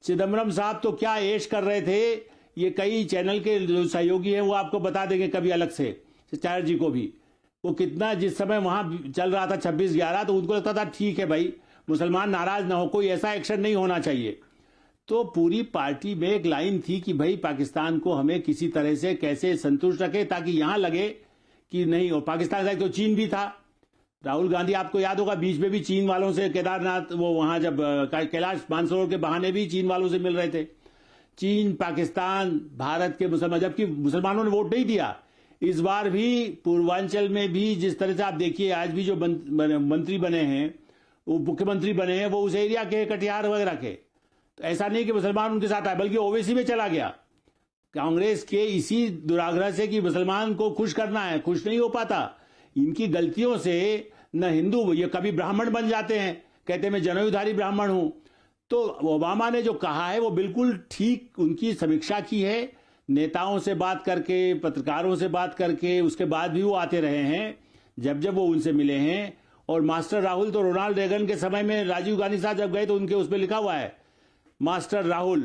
चिदम्बरम साहब तो क्या ऐश कर रहे थे, ये कई चैनल के जो सहयोगी हैं वो आपको बता देंगे कभी अलग से, चैटर्जी को भी। वो कितना, जिस समय वहां चल रहा था 26/11, तो उनको लगता था ठीक है भाई, मुसलमान नाराज ना हो, कोई ऐसा एक्शन नहीं होना चाहिए। तो पूरी पार्टी में एक लाइन थी कि भाई पाकिस्तान को हमें किसी तरह से कैसे संतुष्ट रखे, ताकि यहां लगे कि नहीं। और पाकिस्तान का तो चीन भी था। राहुल गांधी, आपको याद होगा, बीच में भी चीन वालों से केदारनाथ, वो वहां जब कैलाश मानसरोवर के बहाने भी चीन वालों से मिल रहे थे। चीन, पाकिस्तान, भारत के मुसलमान, जबकि मुसलमानों ने वोट नहीं दिया। इस बार भी पूर्वांचल में भी जिस तरह से आप देखिए, आज भी जो मंत्री बने हैं, वो मुख्यमंत्री बने हैं, वो उस एरिया के, कटिहार वगैरह के। तो ऐसा नहीं कि मुसलमान उनके साथ आए, बल्कि ओवैसी में चला गया। कांग्रेस के इसी दुराग्रह से कि मुसलमान को खुश करना है, खुश नहीं हो पाता। इनकी गलतियों से न हिंदू, ये कभी ब्राह्मण बन जाते हैं, कहते हैं मैं जनेऊधारी ब्राह्मण हूं। तो ओबामा ने जो कहा है वो बिल्कुल ठीक, उनकी समीक्षा की है। नेताओं से बात करके, पत्रकारों से बात करके, उसके बाद भी वो आते रहे हैं जब जब वो उनसे मिले हैं। और मास्टर राहुल तो रोनाल्ड रेगन के समय में राजीव गांधी साहब जब गए तो उनके उस पर लिखा हुआ है मास्टर राहुल।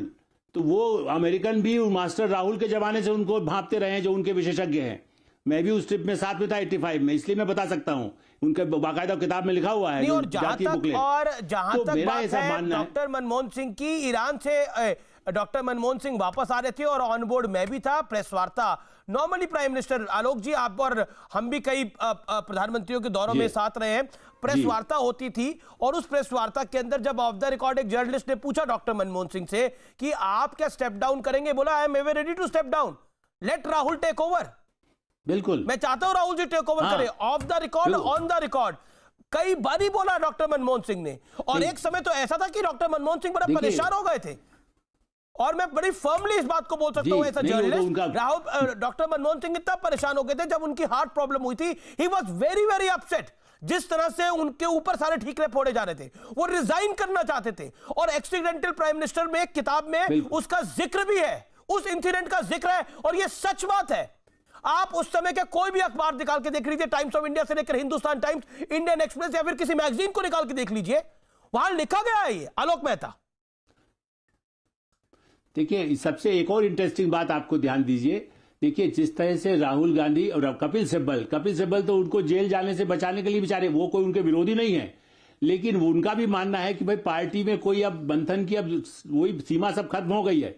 तो वो अमेरिकन भी मास्टर राहुल के जमाने से उनको भांपते रहे हैं, जो उनके विशेषज्ञ हैं। मैं भी उस ट्रिप में साथ में था 85 में, इसलिए मैं बता सकता हूं, उनके बाकायदा किताब में लिखा हुआ है। और जहां तक तो बात ऐसा है मानना है, डॉक्टर मनमोहन सिंह की, ईरान से डॉक्टर मनमोहन सिंह वापस आ रहे थे और ऑन बोर्ड मैं भी था। प्रेस वार्ता नॉर्मली प्राइम मिनिस्टर आलोक जी, आप और हम भी कई प्रधानमंत्रियों के दौरों में साथ रहे हैं, प्रेस वार्ता होती थी। और उस प्रेस वार्ता के अंदर जब ऑफ द रिकॉर्ड एक जर्नलिस्ट ने पूछा डॉक्टर मनमोहन सिंह से कि आप क्या स्टेप डाउन करेंगे, बोला I am ever ready to step down, let Rahul take over. बिल्कुल, मैं चाहता हूं राहुल जी टेक ओवर करें, off the record, on the record, कई बारी बोला डॉक्टर मनमोहन सिंह ने। और एक समय तो ऐसा था कि डॉक्टर मनमोहन सिंह बड़ा परेशान हो गए थे, और मैं बड़ी फर्मली इस बात को बोल सकता हूं, ऐसा जर्नलिस्ट राहुल, डॉक्टर मनमोहन सिंह इतना परेशान हो गए थे जब उनकी हार्ट प्रॉब्लम हुई थी। He was very very upset, जिस तरह से उनके ऊपर सारे ठीकरे फोड़े जा रहे थे, वो रिजाइन करना चाहते थे। और एक्सीडेंटल प्राइम मिनिस्टर में एक किताब में उसका जिक्र भी है, उस इंसिडेंट का जिक्र है, और ये सच बात है। आप उस समय के कोई भी अखबार निकाल के देख लीजिए, टाइम्स ऑफ इंडिया से लेकर हिंदुस्तान टाइम्स, इंडियन एक्सप्रेस, या फिर किसी मैगजीन को निकाल के देख लीजिए, वहां लिखा गया है ये। आलोक मेहता, देखिए सबसे एक और इंटरेस्टिंग बात आपको ध्यान दीजिए, देखिए जिस तरह से राहुल गांधी और कपिल सिब्बल तो उनको जेल जाने से बचाने के लिए बेचारे, वो कोई उनके विरोधी नहीं है, लेकिन उनका भी मानना है कि भाई पार्टी में कोई अब बंधन की अब वही सीमा सब खत्म हो गई है।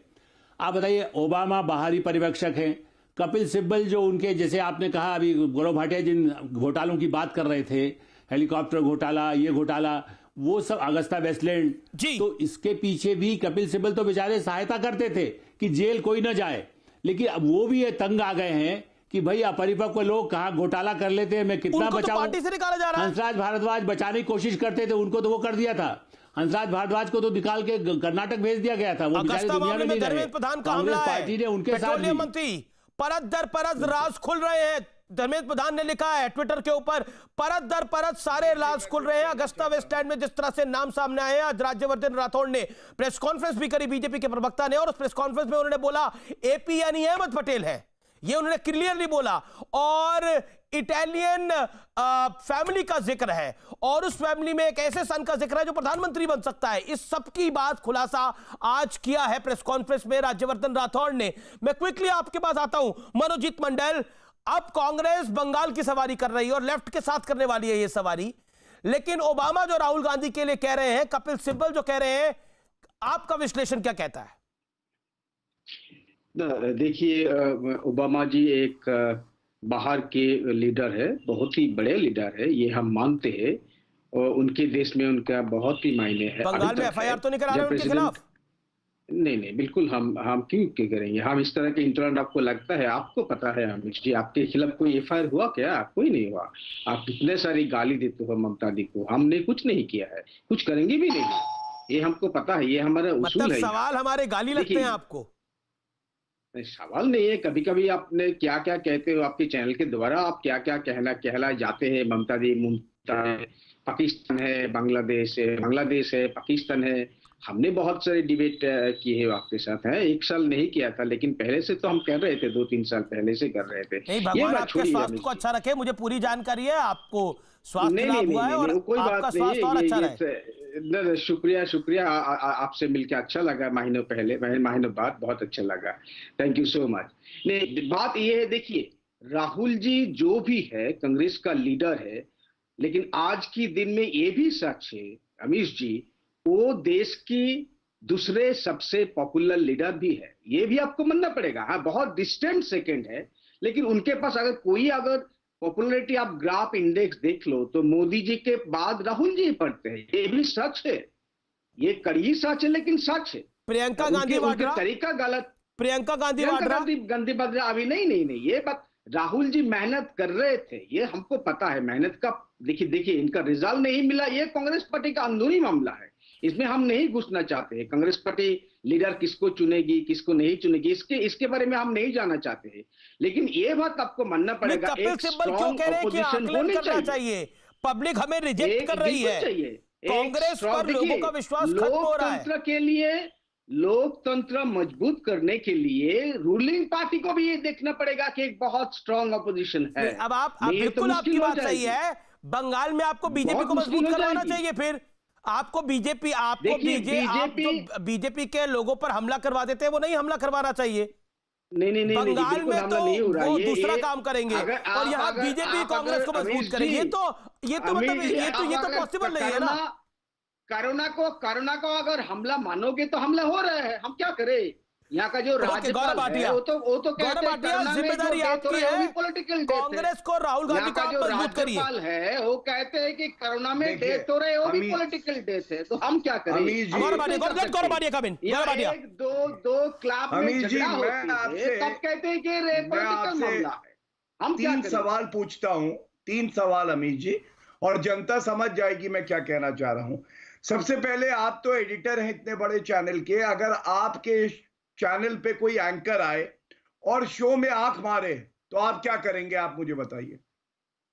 आप बताइए, ओबामा बाहरी पर्यवेक्षक हैं, कपिल सिब्बल जो उनके, जैसे आपने कहा अभी गौरव भाटिया जिन घोटालों की बात कर रहे थे, हेलीकॉप्टर घोटाला, ये घोटाला, वो सब अगस्ता वेस्टलैंड जी, तो इसके पीछे भी कपिल सिब्बल तो बेचारे सहायता करते थे कि जेल कोई ना जाए। लेकिन अब वो भी ये तंग आ गए हैं कि भाई अपरिपक्व लोग कहाँ घोटाला कर लेते हैं, मैं कितना बचाऊं। पार्टी से निकाला जा रहा है। हंसराज भारद्वाज बचाने की कोशिश करते थे, उनको तो वो कर दिया था, हंसराज भारद्वाज को तो निकाल के कर्नाटक भेज दिया गया था, वो बेचारे दुनिया में नहीं रहे। कांग्रेस पार्टी ने उनके साथ मंत्री परत दर परत राज खुल रहे हैं। धर्मेंद्र प्रधान ने लिखा है ट्विटर के ऊपर, परत दर परत सारे राज खुल रहे हैं। अगस्ता वेस्टलैंड में जिस तरह से नाम सामने आए हैं, आज राज्यवर्धन राठौड़ ने प्रेस कॉन्फ्रेंस भी करी, बीजेपी के प्रवक्ता ने, और उस प्रेस कॉन्फ्रेंस में उन्होंने बोला एपी यानी अहमद पटेल है, ये उन्होंने क्लियरली बोला। और इटालियन फैमिली का जिक्र है, और उस फैमिली में एक ऐसे सन का जिक्र है जो प्रधानमंत्री बन सकता है। इस सब की बात खुलासा आज किया है प्रेस कॉन्फ्रेंस में राज्यवर्धन राठौड़ ने। मैं क्विकली आपके पास आता हूं, मनोजीत मंडल, अब कांग्रेस बंगाल की सवारी कर रही है और लेफ्ट के साथ करने वाली है ये सवारी, लेकिन ओबामा जो राहुल गांधी के लिए कह रहे हैं, कपिल सिब्बल जो कह रहे हैं, आपका विश्लेषण क्या कहता है? देखिए, ओबामा जी एक बाहर के लीडर है, बहुत ही बड़े लीडर है, ये हम मानते हैं, और उनके देश में उनका बहुत ही मायने है। बंगाल में एफआईआर तो नहीं करा रहे उनके खिलाफ? नहीं, बिल्कुल हम क्यों करेंगे, हम इस तरह के इंटरनेट, आपको लगता है, आपको पता है अमित जी, आपके खिलाफ कोई एफआईआर हुआ क्या? कोई नहीं हुआ। आप कितने सारी गाली देते हो ममता दी को, हमने कुछ नहीं किया है, कुछ करेंगे भी नहीं, ये हमको पता है, ये हमारा उसूल है। सवाल हमारे गाली लगते हैं आपको? सवाल नहीं है, कभी कभी आपने क्या क्या कहते हो, आपके चैनल के द्वारा आप क्या क्या कहला जाते हैं, ममता दी मुमता है, पाकिस्तान है, बांग्लादेश है, पाकिस्तान है। हमने बहुत सारे डिबेट किए हैं आपके साथ, है, एक साल नहीं किया था, लेकिन पहले से तो हम कर रहे थे, 2-3 साल पहले से कर रहे थे। नहीं, भगवान आपके स्वास्थ्य को अच्छा रखे, मुझे पूरी जानकारी है, आपको स्वास्थ्य लाभ हुआ है और कोई आपका स्वास्थ्य और अच्छा रहे। शुक्रिया, आपसे मिलकर अच्छा लगा, महीनों बाद बहुत अच्छा लगा, थैंक यू सो मच। नहीं, बात ये है, देखिए राहुल जी जो भी है कांग्रेस का लीडर है, लेकिन आज की दिन में ये भी सच है अमीश जी, वो देश की दूसरे सबसे पॉपुलर लीडर भी है, ये भी आपको मानना पड़ेगा। हाँ, बहुत डिस्टेंट सेकंड है, लेकिन उनके पास अगर पॉपुलैरिटी आप ग्राफ इंडेक्स देख लो तो मोदी जी के बाद राहुल जी पढ़ते हैं, ये भी सच है, ये कड़वी सच है, लेकिन सच है। प्रियंका गांधी वाड्रा, तरीका गलत, प्रियंका गांधी वाड्रा अभी नहीं, ये बात राहुल जी मेहनत कर रहे थे, ये हमको पता है, मेहनत का देखिए इनका रिजल्ट नहीं मिला, ये कांग्रेस पार्टी का अंदरूनी मामला है, इसमें हम नहीं घुसना चाहते हैं। कांग्रेस पार्टी लीडर किसको चुनेगी, किसको नहीं चुनेगी, इसके बारे में हम नहीं जानना चाहते हैं, लेकिन ये बात आपको मानना पड़ेगा, एक स्ट्रॉन्ग ऑपोजिशन होनी चाहिए। पब्लिक हमें रिजेक्ट कर रही है, कांग्रेस पर लोगों का विश्वास खत्म हो रहा है। लोकतंत्र के लिए लोकतंत्र मजबूत करने के लिए रूलिंग पार्टी को भी ये देखना पड़ेगा कि एक बहुत स्ट्रांग अपोजिशन है। अब आप नहीं, ये तो बिल्कुल आपकी मुश्किल हो बात सही जाएगी। है। बंगाल में आपको बीजेपी बहुत को मुश्किल मजबूत हो करवाना जाएगी। चाहिए, फिर आपको बीजेपी देखिए, आप जो बीजेपी के लोगों पर हमला करवा देते हैं वो नहीं हमला करवाना चाहिए। नहीं, बंगाल बिल्कुल में हमला तो नहीं हो रहा। वो ये दूसरा काम करेंगे और यहाँ बीजेपी कांग्रेस को मजबूत करेगी। ये तो मतलब ये तो पॉसिबल नहीं है ना। कोरोना को अगर हमला मानोगे तो हमला हो रहा है, हम क्या करें? यहाँ का जो राज्यपाल है वो तो कहते हैं कोरोना में जिम्मेदारी जो आपकी डेथ हो रही वो भी पॉलिटिकल डेथ है। कांग्रेस को राहुल गांधी को आप मजबूत करिए। राज्यपाल है वो कहते हैं कि कोरोना में देखिए, डेथ हो रहे वो भी पॉलिटिकल डेथ है, तो हम क्या करें? गौरव भाटिया का बिन एक दो क्लब में अमीर जी, झगड़ा मैं होती है आपसे- तब कहते हैं कि ये पॉलिटिकल मामला है, हम क्या तीन करें? सवाल पूछता हूं, 3 सवाल अमीर जी, और जनता समझ जाएगी मैं क्या कहना चाह रहा हूं। सबसे पहले, आप तो एडिटर हैं इतने बड़े चैनल के, अगर आपके चैनल पे कोई एंकर आए और शो में आंख मारे तो आप क्या करेंगे? आप मुझे बताइए।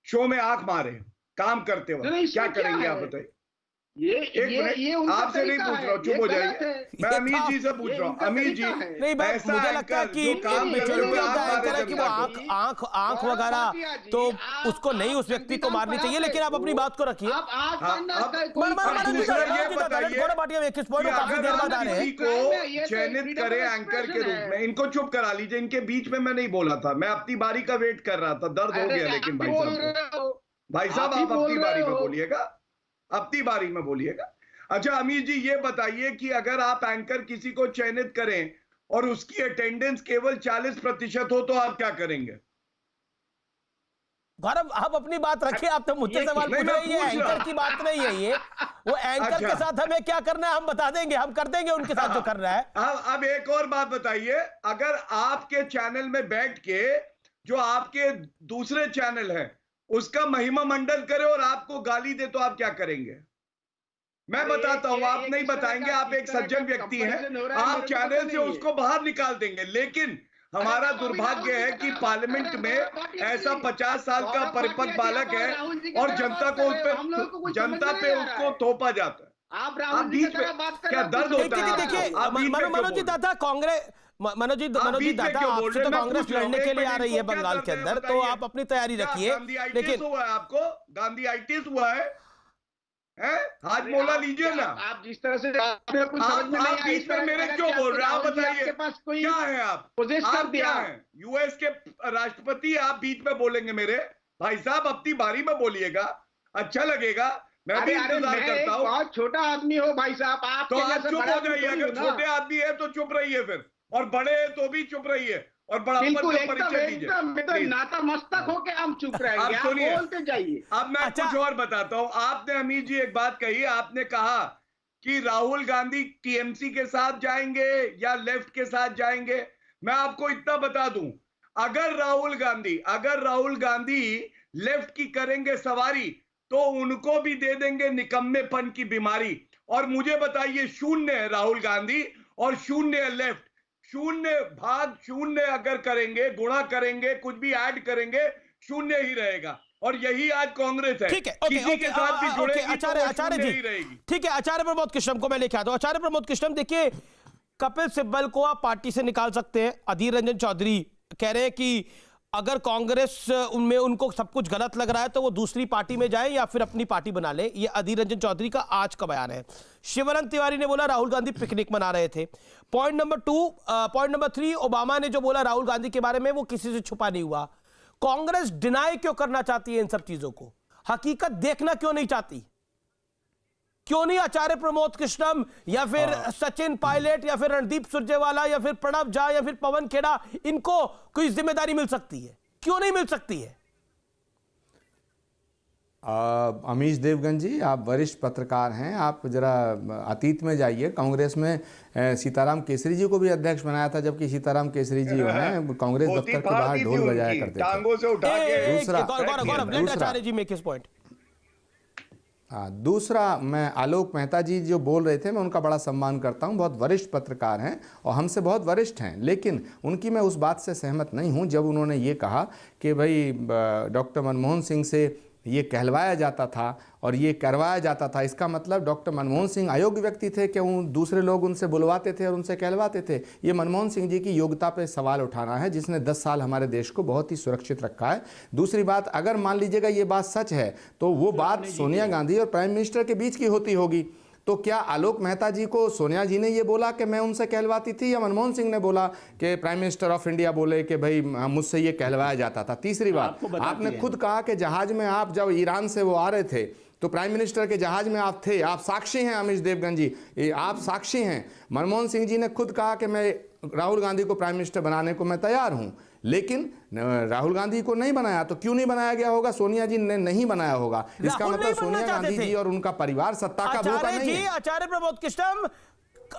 शो में आंख मारे काम करते वक्त नहीं, क्या इसमें क्या करेंगे? है? आप बताइए। ये उनका आपसे नहीं पूछ रहा हूं, चुप हो जाइए। मैं अमीर जी से पूछ रहा हूं। अमीर जी, नहीं भाई, ऐसा मुझे लगता है एंकर कि जो काम एक करते हुए आंख मारे एंकर है कि वो जनता को, आंख वगैरह तो उसको नहीं उस व्यक्ति को मारनी चाहिए, लेकिन आप अपनी बात को रखिए। गौरव भाटिया एक पॉइंट काफी देर बाद आ रहे हैं। किसी को चयनित करे एंकर के रूप में, इनको चुप करा लीजिए। इनके बीच में मैं नहीं बोला था, मैं अपनी बारी का वेट कर रहा था। दर्द हो गया लेकिन भाई साहब आप अपनी बारी में बोलिएगा, अपनी बारी में बोलिएगा। अच्छा अमीर जी, ये बताइए कि अगर आप एंकर किसी को चयनित करें और उसकी अटेंडेंस केवल 40% हो तो आप क्या करेंगे? गौरव, आप अपनी बात रखिए। आप तो मुझसे सवाल पूछ रहे हैं, ये एंकर की बात नहीं है। ये वो एंकर के साथ हमें क्या करना है हम बता देंगे, हम कर देंगे उनके साथ जो करना है। अब एक और बात बताइए, अगर आपके चैनल में बैठ के जो आपके दूसरे चैनल है उसका महिमा मंडल करे और आपको गाली दे तो आप क्या करेंगे? मैं बताता हूं, आप नहीं बताएंगे। आप एक सज्जन व्यक्ति हैं, आप चैनल से उसको बाहर निकाल देंगे। लेकिन हमारा दुर्भाग्य है कि पार्लियामेंट में ऐसा 50 साल का परिपक्व बालक है और जनता पे उसको थोपा जाता है। आप बीच में क्या दर्द होता है? देखिए मनोज जी दादा, कांग्रेस मनोज जी दादा, आपसे तो कांग्रेस लड़ने के लिए आ रही है बंगाल के अंदर, तो आप अपनी तैयारी रखिए। लेकिन आपको गांधीआइटिस हुआ है? हाथ मोला लीजिए ना। आप जिस तरह से आप बीच में मेरे क्यों बोल रहे हैं? आप बताइए क्या है? आप क्या हैं? यूएस के राष्ट्रपति, आप बीच में बोलेंगे मेरे? भाई साहब अपनी बारी में बोलिएगा, अच्छा लगेगा। मैं भी इंतजार करता हूँ। बहुत छोटा आदमी हो भाई साहब, आप तो आप चुप हो जाइए। अगर छोटे आदमी है तो चुप रहिए फिर, और बड़े है तो भी चुप रहिए, और बड़ापन का परिचय दीजिए। नाता मस्तक हो के हम चुप रहेंगे, आप बोलते जाइए। अब मैं कुछ और बताता हूं। आपने अमीर जी एक बात कही, आपने कहा कि राहुल गांधी टीएमसी के साथ जाएंगे या लेफ्ट के साथ जाएंगे। मैं आपको इतना बता दूं, अगर राहुल गांधी लेफ्ट की करेंगे सवारी तो उनको भी दे देंगे निकम्मेपन की बीमारी। और मुझे बताइए, 0 है राहुल गांधी और 0 है लेफ्ट। 0/0 अगर करेंगे, गुणा करेंगे, कुछ भी ऐड करेंगे, 0 ही रहेगा। और यही आज कांग्रेस है। ठीक है, किसी के साथ भी जुड़ेगी तो वो आचार्य 0 जी ही रहेगी। ठीक है, आचार्य प्रमोद कृष्णम को मैं लेके आता हूं। आचार्य प्रमोद कृष्णम, देखिए कपिल सिब्बल को आप पार्टी से निकाल सकते हैं। अधीर रंजन चौधरी कह रहे हैं कि अगर कांग्रेस उनमें उनको सब कुछ गलत लग रहा है तो वो दूसरी पार्टी में जाए या फिर अपनी पार्टी बना ले। ये अधीर रंजन चौधरी का आज का बयान है। शिवानंद तिवारी ने बोला राहुल गांधी पिकनिक मना रहे थे। पॉइंट नंबर 3, ओबामा ने जो बोला राहुल गांधी के बारे में वो किसी से छुपा नहीं हुआ। कांग्रेस डिनाई क्यों करना चाहती है इन सब चीजों को? हकीकत देखना क्यों नहीं चाहती? क्यों नहीं आचार्य प्रमोद कृष्णम या फिर सचिन पायलट या फिर रणदीप सुरजेवाला या फिर प्रणब झा या फिर पवन खेड़ा, इनको कोई जिम्मेदारी मिल सकती है? क्यों नहीं मिल सकती है? अमीश देवगन जी, आप वरिष्ठ पत्रकार हैं, आप जरा अतीत में जाइए। कांग्रेस में सीताराम केसरी जी को भी अध्यक्ष बनाया था, जबकि सीताराम केसरी जी हैं कांग्रेस दफ्तर के बाहर ढोल बजाया करते थे। टांगों से उठा के आचार्य जी मेक हिज पॉइंट। दूसरा, मैं आलोक मेहता जी जो बोल रहे थे, मैं उनका बड़ा सम्मान करता हूं, बहुत वरिष्ठ पत्रकार हैं और हमसे बहुत वरिष्ठ हैं, लेकिन उनकी मैं उस बात से सहमत नहीं हूं जब उन्होंने ये कहा कि भाई डॉक्टर मनमोहन सिंह से ये कहलवाया जाता था और ये करवाया जाता था, इसका मतलब डॉक्टर मनमोहन सिंह अयोग्य व्यक्ति थे कि दूसरे लोग उनसे बुलवाते थे और उनसे कहलवाते थे। ये मनमोहन सिंह जी की योग्यता पे सवाल उठाना है, जिसने 10 साल हमारे देश को बहुत ही सुरक्षित रखा है। दूसरी बात, अगर मान लीजिएगा ये बात सच है तो वो बात सोनिया गांधी और प्राइम मिनिस्टर के बीच की होती होगी। तो क्या आलोक मेहता जी को सोनिया जी ने ये बोला कि मैं उनसे कहलवाती थी, या मनमोहन सिंह ने बोला कि प्राइम मिनिस्टर ऑफ इंडिया बोले कि भाई मुझसे ये कहलवाया जाता था? तीसरी बात, आपने खुद कहा कि जहाज में आप जब ईरान से वो आ रहे थे तो प्राइम मिनिस्टर के जहाज में आप थे, आप साक्षी हैं अमीश देवगन जी, आप साक्षी हैं। मनमोहन सिंह जी ने खुद कहा कि मैं राहुल गांधी को प्राइम मिनिस्टर बनाने को मैं तैयार हूं, लेकिन राहुल गांधी को नहीं बनाया। तो क्यों नहीं बनाया गया होगा? सोनिया जी ने नहीं बनाया होगा, इसका मतलब सोनिया गांधी जी और उनका परिवार सत्ता का भूखा नहीं है। आचार्य प्रमोद कृष्णम,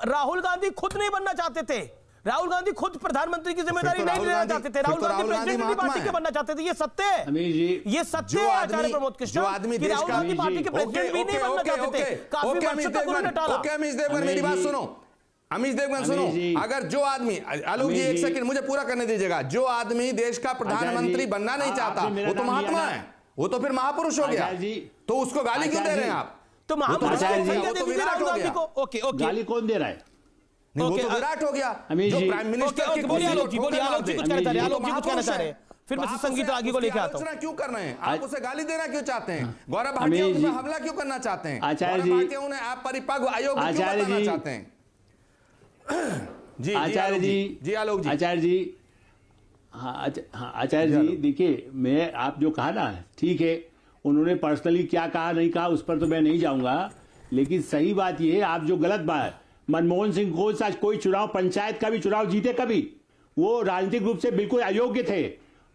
राहुल गांधी खुद नहीं बनना चाहते थे, राहुल गांधी खुद प्रधानमंत्री की जिम्मेदारी नहीं लेना चाहते थे, राहुल गांधी प्रेसिडेंट की पार्टी के बनना चाहते थे। ये सत्य है, ये सत्य है आचार्य प्रमोद कृष्ण, कि राहुल गांधी पार्टी के प्रेसिडेंट भी नहीं बनना चाहते थे। काफी वर्षों तक उन्होंने टाला। अमीश देवगन मेरी बात सुनो, अमीश देवगन सुनो, अगर जो आदमी, आलोक जी एक सेकंड मुझे पूरा करने दीजिएगा, जो आदमी देश का प्रधानमंत्री बनना नहीं चाहता वो तो महात्मा है, वो तो फिर महापुरुष हो गया, तो उसको गाली क्यों दे रहे हैं आप? तो महापुरुष राहुल गांधी को ओके ओके गाली कौन दे रहा है? नहीं, वो तो विराट हो गया जो प्राइम मिनिस्टर की बोलिए आलोक जी, बोलिए आलोक जी कुछ कहना चाह रहे हैं, आलोक जी कुछ कहना चाह रहे हैं, फिर मैं संगीत रागी को लेके आता हूं। क्यों कर रहे हैं आप? उसे गाली देना क्यों चाहते हैं? गौरव भाटिया उस पर हमला क्यों करना चाहते हैं? आचार्य जी, उन्हें आप परिपक्व अयोग्य क्यों बताना चाहते हैं? जी आचार्य जी, जी आलोक जी, आचार्य जी, हाँ आचार्य जी, देखिए मैं आप जो कहा ना ठीक है, उन्होंने पर्सनली क्या कहा नहीं कहा उस पर तो मैं नहीं जाऊंगा, लेकिन सही बात ये है, आप जो गलत बात, मनमोहन सिंह को आज कोई चुनाव, पंचायत का भी चुनाव जीते कभी, वो राजनीतिक रूप से बिल्कुल अयोग्य थे।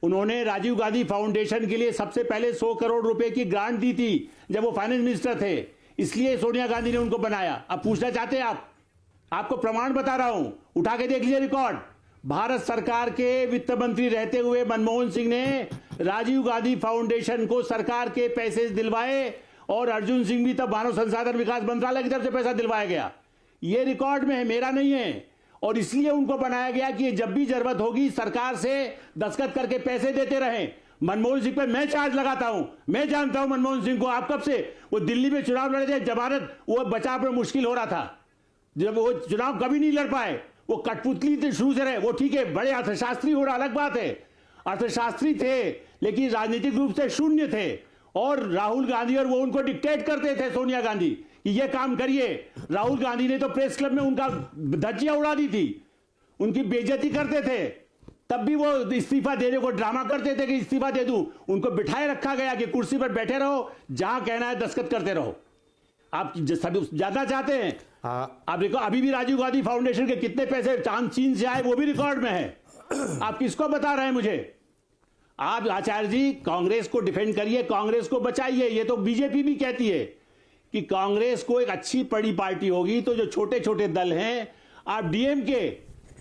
उन्होंने राजीव गांधी फाउंडेशन के लिए सबसे पहले 100 करोड़ रुपए की ग्रांट दी थी जब वो फाइनेंस मिनिस्टर थे, इसलिए सोनिया गांधी ने उनको बनाया। अब पूछना चाहते हैं आप? आपको प्रमाण बता रहा हूं, उठा के देख लीजिए रिकॉर्ड। भारत सरकार के वित्त मंत्री रहते हुए मनमोहन सिंह ने राजीव गांधी फाउंडेशन को सरकार के पैसे दिलवाए, और अर्जुन सिंह भी तब मानव संसाधन विकास मंत्रालय की तरफ से पैसा दिलवाया गया। ये रिकॉर्ड में है, मेरा नहीं है, और इसलिए उनको बनाया गया कि जब भी जरूरत होगी सरकार से दस्तखत करके पैसे देते रहें। मनमोहन सिंह पे मैं चार्ज लगाता हूं, मैं जानता हूं मनमोहन सिंह को। आप कब से वो दिल्ली में चुनाव लड़े थे, जमानत वो बचाव में मुश्किल हो रहा था, जब वो चुनाव कभी नहीं लड़ पाए, वो कठपुतली थे शुरू से रहे। वो ठीक है, बड़े अर्थशास्त्री होना अलग बात है, अर्थशास्त्री थे लेकिन राजनीतिक रूप से शून्य थे, और राहुल गांधी और वो उनको डिक्टेट करते थे, सोनिया गांधी, कि ये काम करिए। राहुल गांधी ने तो प्रेस क्लब में उनका धज्जियां उड़ा दी थी, उनकी बेइज्जती करते थे, तब भी वो इस्तीफा देने को ड्रामा करते थे कि इस्तीफा दे दूं। उनको बिठाए रखा गया कि कुर्सी पर बैठे रहो, जहां कहना है दस्तखत करते रहो। आप जानना चाहते हैं? आप देखो अभी भी राजीव गांधी फाउंडेशन के कितने पैसे चीन से आए वो भी रिकॉर्ड में है। आप किसको बता रहे हैं मुझे? आप आचार्य जी कांग्रेस को डिफेंड करिए, कांग्रेस को बचाइए। ये तो बीजेपी भी कहती है कि कांग्रेस को एक अच्छी बड़ी पार्टी होगी, तो जो छोटे छोटे दल हैं, आप डीएमके,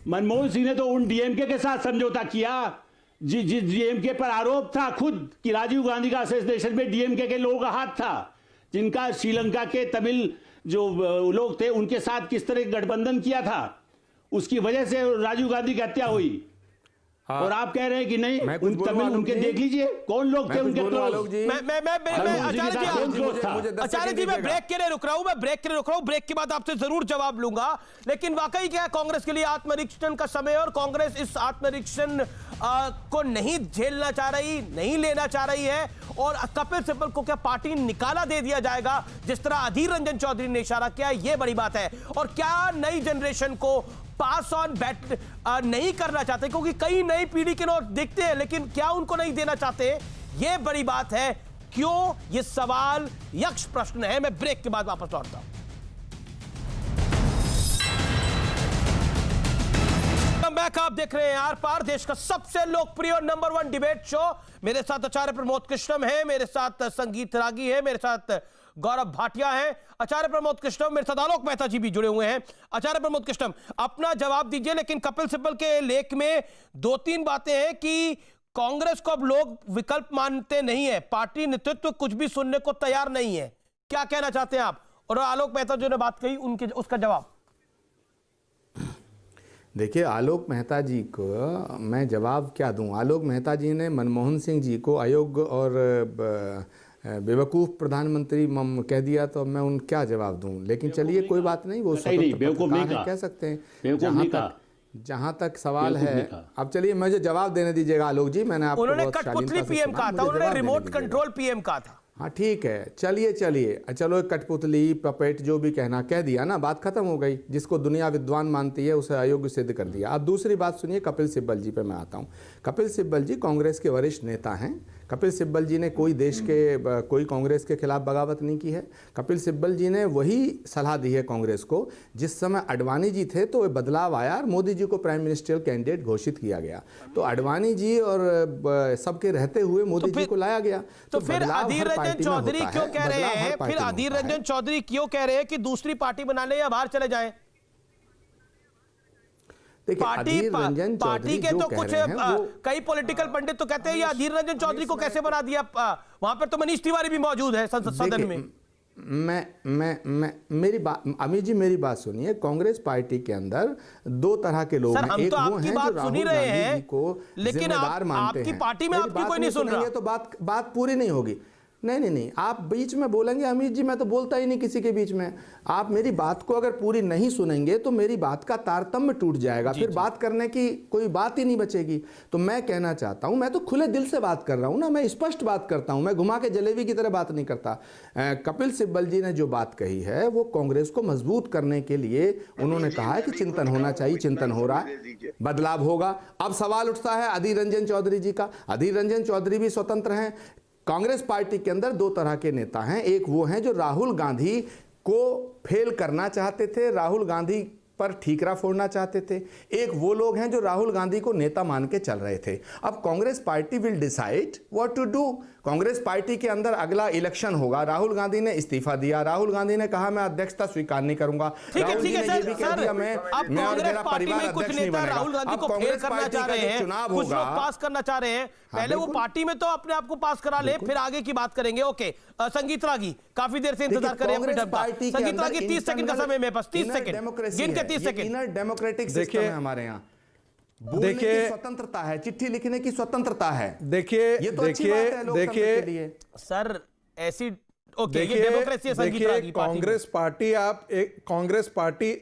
मनमोहन सिंह ने तो उन डीएमके के साथ समझौता किया जिस डीएमके पर आरोप था खुद कि राजीव गांधी का असोसिएशन में डीएमके के लोगों का हाथ था, जिनका श्रीलंका के तमिल जो लोग थे उनके साथ किस तरह गठबंधन किया था, उसकी वजह से राजीव गांधी की हत्या हुई। और आप कह रहे हैं कि नहीं, उन तमिल उनके देख लीजिए कौन लोग थे उनके क्लोज। आचार्य जी मैं ब्रेक के लिए रुक रहा हूं, ब्रेक के बाद आपसे जरूर जवाब लूंगा। लेकिन वाकई क्या है, कांग्रेस के लिए आत्मनिरीक्षण का समय, और कांग्रेस इस आत्मनिरीक्षण को नहीं झेलना चाह रही, नहीं लेना चाह रही है, और कपिल सिब्बल को क्या पार्टी निकाला दे दिया जाएगा, जिस तरह अधीर रंजन चौधरी ने इशारा किया, यह बड़ी बात है। और क्या नई जनरेशन को पास ऑन बैट नहीं करना चाहते, क्योंकि कई नई पीढ़ी के लोग देखते हैं, लेकिन क्या उनको नहीं देना चाहते, यह बड़ी बात है। क्यों? यह सवाल यक्ष प्रश्न है। मैं ब्रेक के बाद वापस लौटता हूं। बैक आप देख रहे हैं आर पार, देश का सबसे लोकप्रिय और नंबर 1 डिबेट शो। मेरे साथ आचार्य प्रमोद कृष्णम है, मेरे साथ संगीत रागी है, मेरे साथ गौरव भाटिया है। आचार्य प्रमोद कृष्णम, मेरे साथ आलोक मेहता जी भी जुड़े हुए हैं। आचार्य प्रमोद कृष्णम, अपना जवाब दीजिए, लेकिन कपिल सिब्बल के लेख में 2-3 बातें हैं कि कांग्रेस को अब लोग विकल्प मानते नहीं है, पार्टी नेतृत्व कुछ भी सुनने को तैयार नहीं है। क्या कहना चाहते हैं आप? और आलोक मेहता जो ने बात कही उनके उसका जवाब। देखिए, आलोक मेहता जी को मैं जवाब क्या दूं? आलोक मेहता जी ने मनमोहन सिंह जी को अयोग्य और बेवकूफ़ प्रधानमंत्री कह दिया तो मैं उन क्या जवाब दूं। लेकिन चलिए कोई बात नहीं, वो स्वतंत्र पत्रकार हैं, कह सकते हैं। जहां तक सवाल है, अब चलिए मुझे जवाब देने दीजिएगा आलोक जी। मैंने आपको उन्होंने बहुत कठपुतली शालीनता से पीएम सुना, कहा था, मुझे उन्होंने जवाब देने रिमोट दीजिएगा। कंट्रोल पीएम कहा था। हाँ ठीक है, चलो कठपुतली पपेट जो भी कहना कह दिया ना, बात खत्म हो गई। जिसको दुनिया विद्वान मानती है उसे अयोग्य सिद्ध कर दिया। अब दूसरी बात सुनिए, कपिल सिब्बल जी पे मैं आता हूँ। कपिल सिब्बल जी कांग्रेस के वरिष्ठ नेता हैं। कपिल सिब्बल जी ने कोई कांग्रेस के खिलाफ बगावत नहीं की है। कपिल सिब्बल जी ने वही सलाह दी है कांग्रेस को जिस समय अडवाणी जी थे तो बदलाव आया और मोदी जी को प्राइम मिनिस्टर कैंडिडेट घोषित किया गया। तो अडवाणी जी और सबके रहते हुए मोदी जी को लाया गया। तो फिर अधीर रंजन चौधरी क्यों कह रहे हैं, फिर अधीर रंजन चौधरी क्यों कह रहे हैं कि दूसरी पार्टी बना ले या बाहर चले जाएं? पार्टी के तो कुछ कई पॉलिटिकल पंडित तो कहते हैं ये अधीर रंजन चौधरी को कैसे बना दिया। वहां पर तो मनीष तिवारी भी मौजूद है सदन में। मेरी बात अमित जी, मेरी बात सुनिए। कांग्रेस पार्टी के अंदर दो तरह के लोग हैं। एक वो हैं जो राहुल गांधी जी को जिम्मेदार मानते हैं। आपकी पार्टी में आपकी कोई नहीं सुन रहा, तो बात पूरी नहीं होगी। नहीं, आप बीच में बोलेंगे अमित जी, मैं तो बोलता ही नहीं किसी के बीच में। आप मेरी बात को अगर पूरी नहीं सुनेंगे तो मेरी बात का तारतम्य टूट जाएगा, फिर बात करने की कोई बात ही नहीं बचेगी। तो मैं कहना चाहता हूं, मैं तो खुले दिल से बात कर रहा हूं ना, मैं स्पष्ट बात करता हूं, मैं घुमा के जलेबी की तरह बात नहीं करता। कपिल सिब्बल जी ने जो बात कही है वो कांग्रेस को मजबूत करने के लिए उन्होंने कहा है कि चिंतन होना चाहिए, चिंतन हो रहा है, बदलाव होगा। अब सवाल उठता है अधीर रंजन चौधरी जी का। अधीर रंजन चौधरी भी स्वतंत्र हैं। कांग्रेस पार्टी के अंदर दो तरह के नेता हैं। एक वो हैं जो राहुल गांधी को फेल करना चाहते थे, राहुल गांधी पर ठीकरा फोड़ना चाहते थे। एक वो लोग हैं जो राहुल गांधी को नेता मान के चल रहे थे। अब Congress party will decide what to do. Congress party के अंदर अगला इलेक्शन होगा। राहुल गांधी ने इस्तीफा दिया, राहुल गांधी ने कहा मैं अध्यक्षता स्वीकार नहीं करूंगा। राहुल जी ने ये भी कह दिया मैं और मेरा परिवार अध्यक्ष नहीं बनेगा। राहुल गांधी को फेल करना चाह रहे हैं, चुनाव कुछ होगा, लोग पास करना चाह रहे हैं। पहले वो पार्टी में तो अपने आप को पास करा ले, फिर आगे की बात करेंगे। ओके, संगीत रागी काफी देर से इंतजार कर रहे हैं। संगीत रागी 30 सेकंड का समय मेरे पास, 30 सेकंड गिन के 30 सेकंड। डेमोक्रेटिक सिस्टम है हमारे यहाँ। बोलने की स्वतंत्रता है, चिट्ठी लिखने की स्वतंत्रता है। देखिए सर ऐसी ओके, ये डेमोक्रेसी है। संगीत रागी कांग्रेस पार्टी, आप एक कांग्रेस पार्टी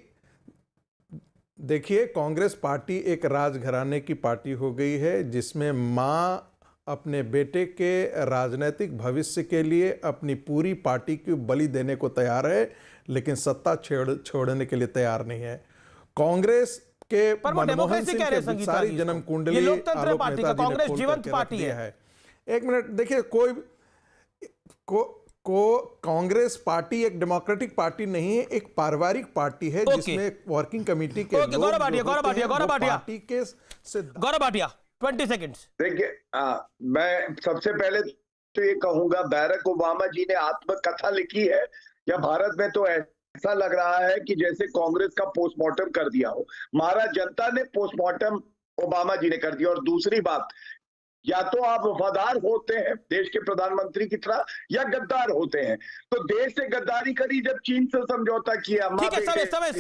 देखिए, कांग्रेस पार्टी एक राजघराने की पार्टी हो गई है जिसमें मां अपने बेटे के राजनीतिक भविष्य के लिए अपनी पूरी पार्टी की बलि देने को तैयार है, लेकिन सत्ता छोड़ने के लिए तैयार नहीं है। कांग्रेस के मनमोहन सिंह के सारी जन्म कुंडली लोकतंत्र पार्टी का, कांग्रेस जीवंत पार्टी है। एक मिनट देखिए, कांग्रेस पार्टी एक डेमोक्रेटिक पार्टी नहीं है, एक पारिवारिक पार्टी है जिसमें वर्किंग कमेटी के लोग गौरव भाटिया पार्टी के गौरव भाटिया 20 सेकंड्स। देखिए, मैं सबसे पहले तो ये कहूंगा, बैरक ओबामा जी ने आत्मकथा लिखी है या भारत में तो ऐसा लग रहा है कि जैसे कांग्रेस का पोस्टमार्टम कर दिया हो। महाराज जनता ने पोस्टमार्टम ओबामा जी ने कर दिया। और दूसरी बात, या तो आप वफादार होते हैं देश के प्रधानमंत्री की तरह या गद्दार होते हैं। तो देश से गद्दारी करी जब चीन से समझौता किया। ठीक है, समय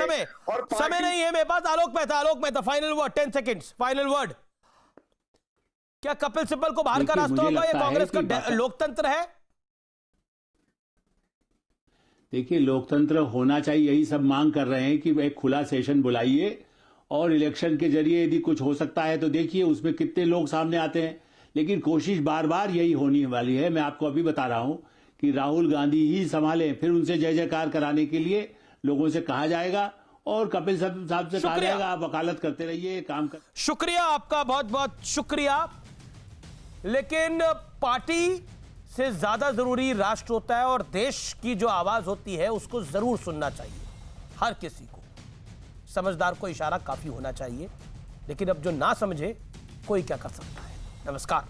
नहीं है मेरे पास। Alok Mehta final word, 10 seconds final word. क्या कपिल सिब्बल को बाहर का रास्ता होगा? ये कांग्रेस का लोकतंत्र है। देखिए, लोकतंत्र होना चाहिए, यही सब मांग कर रहे हैं कि एक खुला सेशन बुलाइए और इलेक्शन के जरिए यदि कुछ हो सकता है तो देखिए उसमें कितने लोग सामने आते हैं। लेकिन कोशिश बार बार यही होने वाली है। मैं आपको अभी बता रहा हूं कि राहुल गांधी ही संभालें, फिर उनसे जय जयकार कराने के लिए लोगों से कहा जाएगा और कपिल साहब से कहा जाएगा आप वकालत करते रहिए, काम कर। शुक्रिया आपका, बहुत बहुत शुक्रिया। लेकिन पार्टी से ज्यादा जरूरी राष्ट्र होता है और देश की जो आवाज होती है उसको जरूर सुनना चाहिए। हर किसी को, समझदार को इशारा काफी होना चाहिए, लेकिन अब जो ना समझे कोई क्या कर सकता है। नमस्कार।